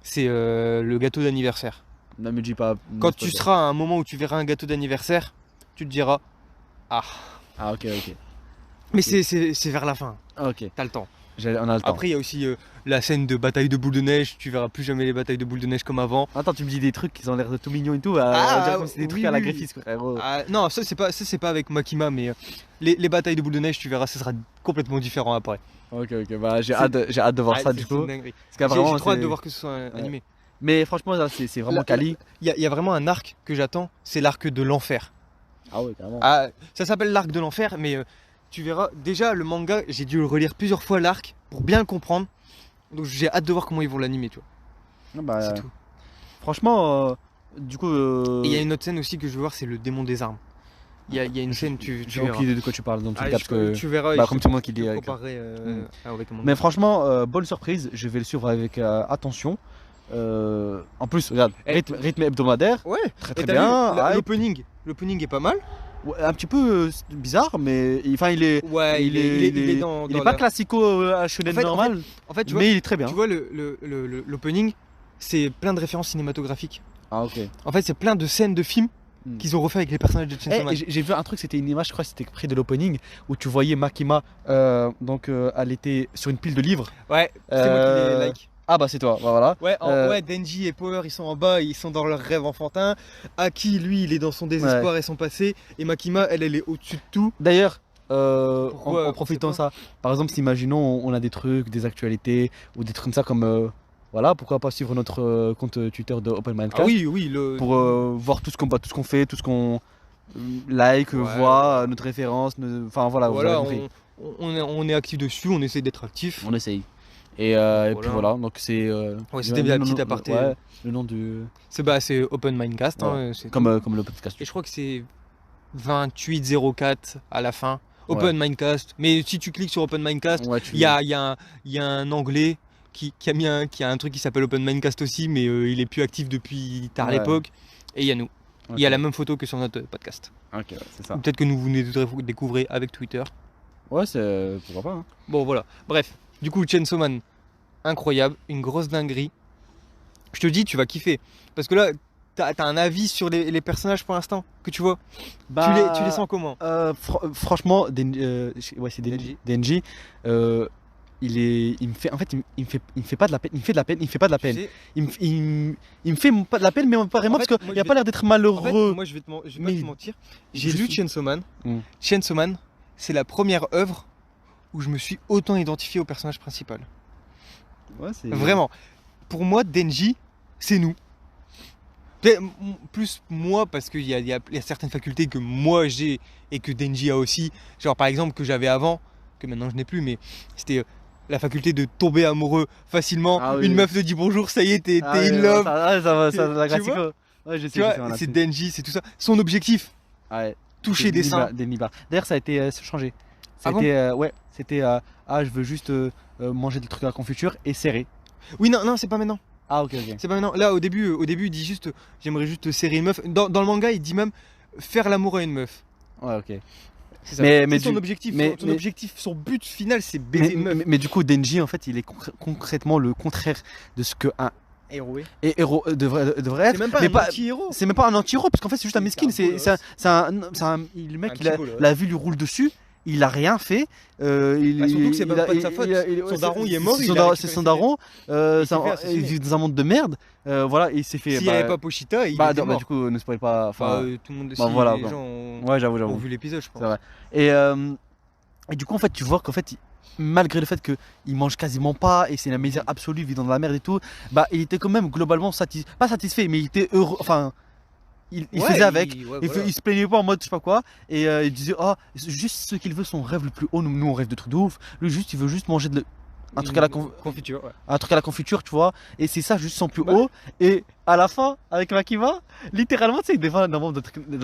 Speaker 1: C'est le gâteau d'anniversaire.
Speaker 2: Ne me dis pas.
Speaker 1: Quand tu seras à un moment où tu verras un gâteau d'anniversaire, tu te diras ah.
Speaker 2: Ah ok.
Speaker 1: Mais c'est vers la fin.
Speaker 2: Ok.
Speaker 1: T'as le temps.
Speaker 2: On a le temps.
Speaker 1: Après, il y a aussi la scène de bataille de boules de neige. Tu verras plus jamais les batailles de boules de neige comme avant.
Speaker 2: Attends, tu me dis des trucs qui ont l'air de tout mignons et tout. C'est des trucs
Speaker 1: oui,
Speaker 2: à la
Speaker 1: oui.
Speaker 2: Griffiths, frérot.
Speaker 1: Ah, non, ça c'est pas avec Makima, mais les batailles de boules de neige, tu verras, ce sera complètement différent après.
Speaker 2: Ok, bah j'ai hâte de voir ça du coup. Parce qu'il y a
Speaker 1: J'ai
Speaker 2: vraiment,
Speaker 1: trop hâte
Speaker 2: c'est-
Speaker 1: de voir que ce soit animé.
Speaker 2: Mais franchement, là, c'est vraiment quali.
Speaker 1: Il y a vraiment un arc que j'attends, c'est l'arc de l'enfer.
Speaker 2: Ah ouais, carrément.
Speaker 1: Ah, ça s'appelle l'arc de l'enfer, mais tu verras, déjà le manga, j'ai dû le relire plusieurs fois l'arc pour bien le comprendre. Donc j'ai hâte de voir comment ils vont l'animer, tu vois.
Speaker 2: Ah bah,
Speaker 1: C'est tout.
Speaker 2: franchement, du coup.
Speaker 1: Et il y a une autre scène aussi que je veux voir, c'est le démon des armes. Il y a une scène, tu
Speaker 2: J'ai
Speaker 1: verras.
Speaker 2: aucune idée de quoi tu parles dans tous les cas. Parce que.
Speaker 1: Tu verras,
Speaker 2: Bah,
Speaker 1: et
Speaker 2: comme
Speaker 1: je
Speaker 2: tout le monde qui
Speaker 1: te
Speaker 2: dit.
Speaker 1: comparerai, avec le manga.
Speaker 2: Mais franchement, bonne surprise. Je vais le suivre avec attention. En plus, regarde, rythme hebdomadaire.
Speaker 1: Ouais,
Speaker 2: Très
Speaker 1: et
Speaker 2: très
Speaker 1: t'as
Speaker 2: bien.
Speaker 1: vu,
Speaker 2: hype.
Speaker 1: l'opening est pas mal.
Speaker 2: Ouais, un petit peu bizarre, mais enfin, il est.
Speaker 1: Ouais, il est dans.
Speaker 2: Il
Speaker 1: dans
Speaker 2: est pas
Speaker 1: la-
Speaker 2: classico shonen
Speaker 1: En fait,
Speaker 2: normal,
Speaker 1: En fait, tu vois,
Speaker 2: mais il est très bien.
Speaker 1: tu vois l'opening, c'est plein de références cinématographiques.
Speaker 2: Ah ok.
Speaker 1: En fait, c'est plein de scènes de films
Speaker 2: Hmm.
Speaker 1: qu'ils ont refait avec les personnages de Chainsaw Man.
Speaker 2: J'ai vu un truc, c'était une image, je crois que c'était près de l'opening, où tu voyais Makima, elle était sur une pile de livres.
Speaker 1: Ouais, c'est moi qui les
Speaker 2: Euh,
Speaker 1: like.
Speaker 2: Ah bah c'est toi, bah voilà.
Speaker 1: Ouais,
Speaker 2: euh,
Speaker 1: ouais, Denji et Power, ils sont en bas, ils sont dans leur rêve enfantin. Aki, lui, il est dans son désespoir et son passé. Et Makima, elle est au-dessus de tout.
Speaker 2: D'ailleurs,
Speaker 1: Pourquoi,
Speaker 2: en profitant
Speaker 1: on
Speaker 2: de
Speaker 1: sait
Speaker 2: ça, par exemple, si imaginons on a des trucs, des actualités, ou des trucs comme ça comme... voilà, pourquoi pas suivre notre compte Twitter de Open Mindcast
Speaker 1: Ah oui,
Speaker 2: pour voir tout ce qu'on fait, tout ce qu'on like,
Speaker 1: Ouais.
Speaker 2: voit, notre référence, enfin voilà, vous avez
Speaker 1: voilà,
Speaker 2: compris.
Speaker 1: on est actif dessus, on essaie d'être actif.
Speaker 2: On essaye. Et puis
Speaker 1: Voilà.
Speaker 2: voilà, donc c'est...
Speaker 1: Ouais, c'était bien la petite aparté.
Speaker 2: Ouais, le nom du...
Speaker 1: C'est Open Mindcast.
Speaker 2: Ouais.
Speaker 1: Hein, c'est
Speaker 2: Comme,
Speaker 1: tout.
Speaker 2: comme le podcast.
Speaker 1: Et je crois que c'est 2804 à la fin. Open Mindcast. Mais si tu cliques sur Open Mindcast,
Speaker 2: Ouais,
Speaker 1: il y a un anglais qui a un truc qui s'appelle Open Mindcast aussi, mais il est plus actif depuis tard à
Speaker 2: Ouais.
Speaker 1: l'époque. Et il y a nous.
Speaker 2: Ok.
Speaker 1: Il y a la même photo que sur notre podcast.
Speaker 2: Ok, ouais, c'est ça.
Speaker 1: Ou peut-être que nous venez de découvrir avec Twitter.
Speaker 2: Ouais, c'est... Pourquoi pas, hein.
Speaker 1: Bon, voilà. Bref. Du coup, Chainsaw Man, incroyable. Une grosse dinguerie. Je te dis, tu vas kiffer. Parce que là, t'as un avis sur les personnages pour l'instant que tu vois. Tu les sens comment?
Speaker 2: Franchement, ouais, c'est
Speaker 1: Denji.
Speaker 2: Denji. Il me fait, en fait, il me fait pas de la peine. Il me fait de la peine. Il me fait pas de la peine.
Speaker 1: Tu sais,
Speaker 2: Il me fait pas de la peine, mais pas vraiment
Speaker 1: En fait,
Speaker 2: parce
Speaker 1: moi,
Speaker 2: qu'il a
Speaker 1: je
Speaker 2: pas
Speaker 1: vais-
Speaker 2: l'air d'être
Speaker 1: En fait,
Speaker 2: malheureux.
Speaker 1: moi, je vais pas
Speaker 2: mais-
Speaker 1: te mentir. J'ai
Speaker 2: je
Speaker 1: lu
Speaker 2: suis-
Speaker 1: Chainsaw Man.
Speaker 2: Mm.
Speaker 1: Chainsaw Man, c'est la première œuvre où je me suis autant identifié au personnage principal.
Speaker 2: Ouais, c'est
Speaker 1: Vraiment. Pour moi, Denji, c'est nous. Peut-être plus moi, parce qu'il y a certaines facultés que moi j'ai et que Denji a aussi. Genre, par exemple, que j'avais avant, que maintenant je n'ai plus, mais c'était la faculté de tomber amoureux facilement.
Speaker 2: Ah oui.
Speaker 1: Une meuf te dit bonjour, ça y est, t'es
Speaker 2: Ah
Speaker 1: in
Speaker 2: ouais,
Speaker 1: love.
Speaker 2: ça va,
Speaker 1: Tu-
Speaker 2: la
Speaker 1: tu
Speaker 2: classico.
Speaker 1: vois
Speaker 2: Ouais, je sais.
Speaker 1: Tu vois, c'est Denji, c'est tout ça. Son objectif,
Speaker 2: Ouais.
Speaker 1: toucher des seins.
Speaker 2: Des nibards. D'ailleurs, ça a été changé. Ça
Speaker 1: Ah
Speaker 2: a
Speaker 1: bon
Speaker 2: été, ouais, c'était je veux juste manger des trucs à la confiture et serrer.
Speaker 1: Oui, non, c'est pas maintenant.
Speaker 2: Ah, ok.
Speaker 1: C'est pas maintenant. Là, au début, il dit juste j'aimerais juste serrer une meuf. Dans le manga, il dit même faire l'amour à une meuf.
Speaker 2: Ouais, ok.
Speaker 1: C'est ça.
Speaker 2: Mais
Speaker 1: C'est son objectif. Son objectif, son but final, c'est baiser une meuf.
Speaker 2: Mais du coup, Denji, en fait, il est concrètement le contraire de ce qu'un héros devrait être.
Speaker 1: C'est même pas
Speaker 2: mais
Speaker 1: un anti-héros.
Speaker 2: C'est même pas un anti-héros, parce qu'en fait, c'est juste un miskin. Le mec, la vie lui roule dessus. Il a rien fait.
Speaker 1: Surtout que c'est pas de sa faute. Son daron, il est mort.
Speaker 2: C'est son daron. Il vit dans un monde de merde. Voilà, il s'est fait.
Speaker 1: S'il n'y avait pas Pochita, il était mort.
Speaker 2: Du coup, ne spoil pas.
Speaker 1: Tout le monde. Les gens ont vu l'épisode, je pense.
Speaker 2: C'est vrai. Et du coup, en fait, tu vois qu'en fait, malgré le fait qu'il mange quasiment pas et c'est la misère absolue, il vit dans la merde et tout, bah, il était quand même globalement pas satisfait, mais il était heureux. Enfin. Il faisait avec, il se plaignait pas en mode je sais pas quoi, et il disait oh, juste ce qu'il veut, son rêve le plus haut, nous on rêve de trucs de ouf, lui juste il veut juste manger un truc à la
Speaker 1: confiture,
Speaker 2: un truc à la confiture, tu vois, et c'est ça juste son plus haut. Et à la fin avec Makima, littéralement tu sais, des fois dans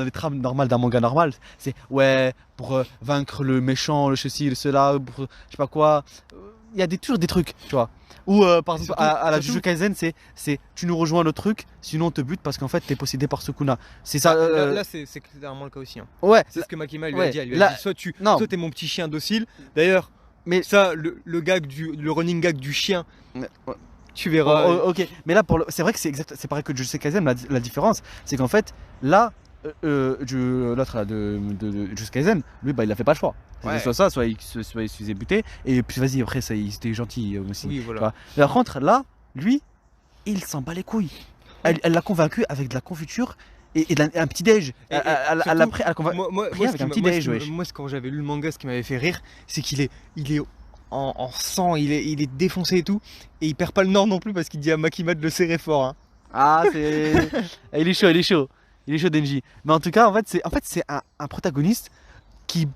Speaker 2: les trames normales d'un manga normal, c'est ouais pour vaincre le méchant, le ceci, le cela, pour je sais pas quoi, il y a toujours des trucs, tu vois. Ou par exemple à la Jujutsu Kaisen, c'est tu nous rejoins le truc, sinon on te bute parce qu'en fait t'es possédé par Sukuna. C'est ça.
Speaker 1: Là c'est clairement le cas aussi. Hein.
Speaker 2: Ouais.
Speaker 1: C'est ce que Makima lui a dit. Elle lui a dit soit t'es mon petit chien docile. D'ailleurs, mais ça le running gag du chien. Tu verras.
Speaker 2: Ok. Mais là c'est vrai que c'est pareil que Jujutsu Kaisen. La différence, c'est qu'en fait là. L'autre là de Jujutsu Kaisen, lui bah il a fait pas le choix. C'était soit il se faisait buter, et puis vas-y après ça il était gentil aussi.
Speaker 1: Oui, voilà.
Speaker 2: Par contre là, lui, il s'en bat les couilles. Elle l'a convaincu avec de la confiture et un petit déj. Elle l'a pris avec un petit déj.
Speaker 1: Moi quand j'avais lu le manga, ce qui m'avait fait rire, c'est qu'il est en sang, il est défoncé et tout, et il perd pas le nord non plus parce qu'il dit à Makima de le serrer fort. Hein.
Speaker 2: Ah c'est, il est chaud. Il est chaud Denji. Mais en tout cas, en fait, c'est un protagoniste qui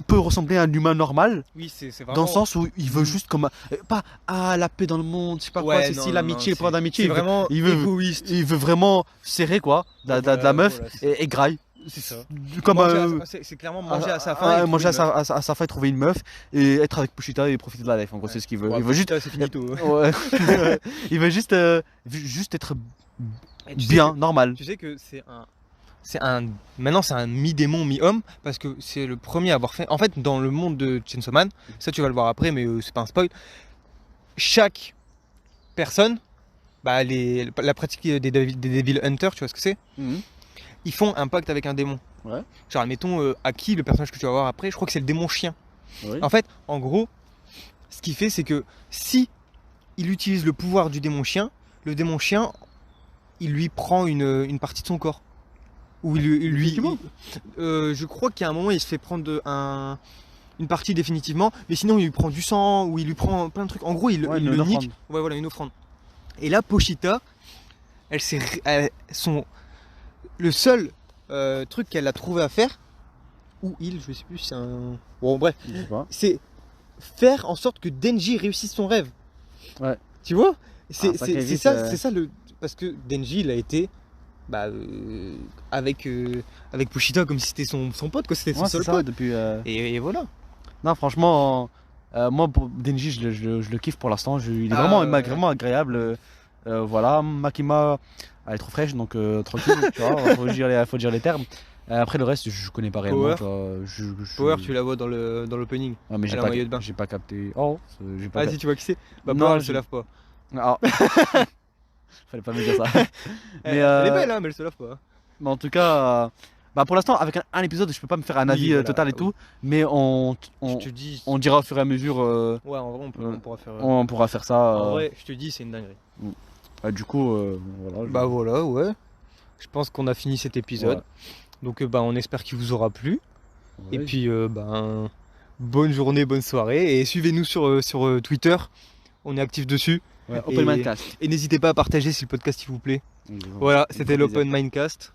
Speaker 2: peut ressembler à un humain normal.
Speaker 1: Oui, c'est vraiment.
Speaker 2: Dans le sens où il veut juste comme pas la paix dans le monde, je sais pas quoi, c'est si l'amitié, le pouvoir d'amitié.
Speaker 1: C'est vraiment égoïste.
Speaker 2: Il veut vraiment serrer quoi, de la meuf et graille.
Speaker 1: C'est ça.
Speaker 2: Comme
Speaker 1: c'est clairement manger à sa faim.
Speaker 2: Manger à sa faim et trouver une meuf et être avec Pochita et profiter de la life. En gros, c'est ce qu'il veut. Il veut juste.
Speaker 1: C'est finito.
Speaker 2: Il veut juste être bien, normal.
Speaker 1: Tu sais que maintenant c'est un mi-démon, mi-homme, parce que c'est le premier à avoir fait. En fait, dans le monde de Chainsaw Man, ça tu vas le voir après, mais c'est pas un spoil. Chaque personne, la pratique des Devil Hunter, tu vois ce que c'est? Ils font un pacte avec un démon.
Speaker 2: Ouais.
Speaker 1: Genre, admettons, Aki, le personnage que tu vas voir après, je crois que c'est le démon chien.
Speaker 2: Oui.
Speaker 1: En fait, en gros, ce qu'il fait, c'est que si il utilise le pouvoir du démon chien, le démon chien, il lui prend une partie de son corps. Ou je crois qu'à un moment il se fait prendre une partie définitivement, mais sinon il lui prend du sang, ou il lui prend plein de trucs. En gros, il le nique. Ouais, voilà, une offrande. Et là, Pochita, le seul truc qu'elle a trouvé à faire, je sais plus si c'est un. Bon, bref, c'est faire en sorte que Denji réussisse son rêve.
Speaker 2: Ouais.
Speaker 1: Tu vois? C'est ça le. Parce que Denji, il a été. Avec Pochita comme si c'était son pote, quoi. C'était son seul pote
Speaker 2: depuis,
Speaker 1: et voilà.
Speaker 2: Non, franchement, moi pour Denji je le kiffe pour l'instant. Il est vraiment agréable. Voilà, Makima elle est trop fraîche, donc tranquille, tu vois, faut dire les termes. Après le reste je connais pas réellement.
Speaker 1: Power, tu la vois dans l'opening.
Speaker 2: Ah, mais j'ai pas capté.
Speaker 1: Vas-y, tu vois qui c'est? Power, elle se lave pas.
Speaker 2: Ah. Fallait pas me dire ça.
Speaker 1: Elle est belle, hein, mais elle se lave pas.
Speaker 2: Mais en tout cas, pour l'instant, avec un épisode, je peux pas me faire un avis total et tout. Mais on dira au fur et à mesure.
Speaker 1: Ouais, en vrai,
Speaker 2: on pourra faire ça.
Speaker 1: En vrai, je te dis, c'est une dinguerie.
Speaker 2: Du coup, voilà.
Speaker 1: Voilà, ouais. Je pense qu'on a fini cet épisode. Ouais. Donc, on espère qu'il vous aura plu. Ouais. Et puis, bonne journée, bonne soirée. Et suivez-nous sur Twitter. On est actifs dessus.
Speaker 2: Ouais, Open Mindcast.
Speaker 1: Et n'hésitez pas à partager si le podcast il vous plaît. Voilà, c'était l'Open Mindcast.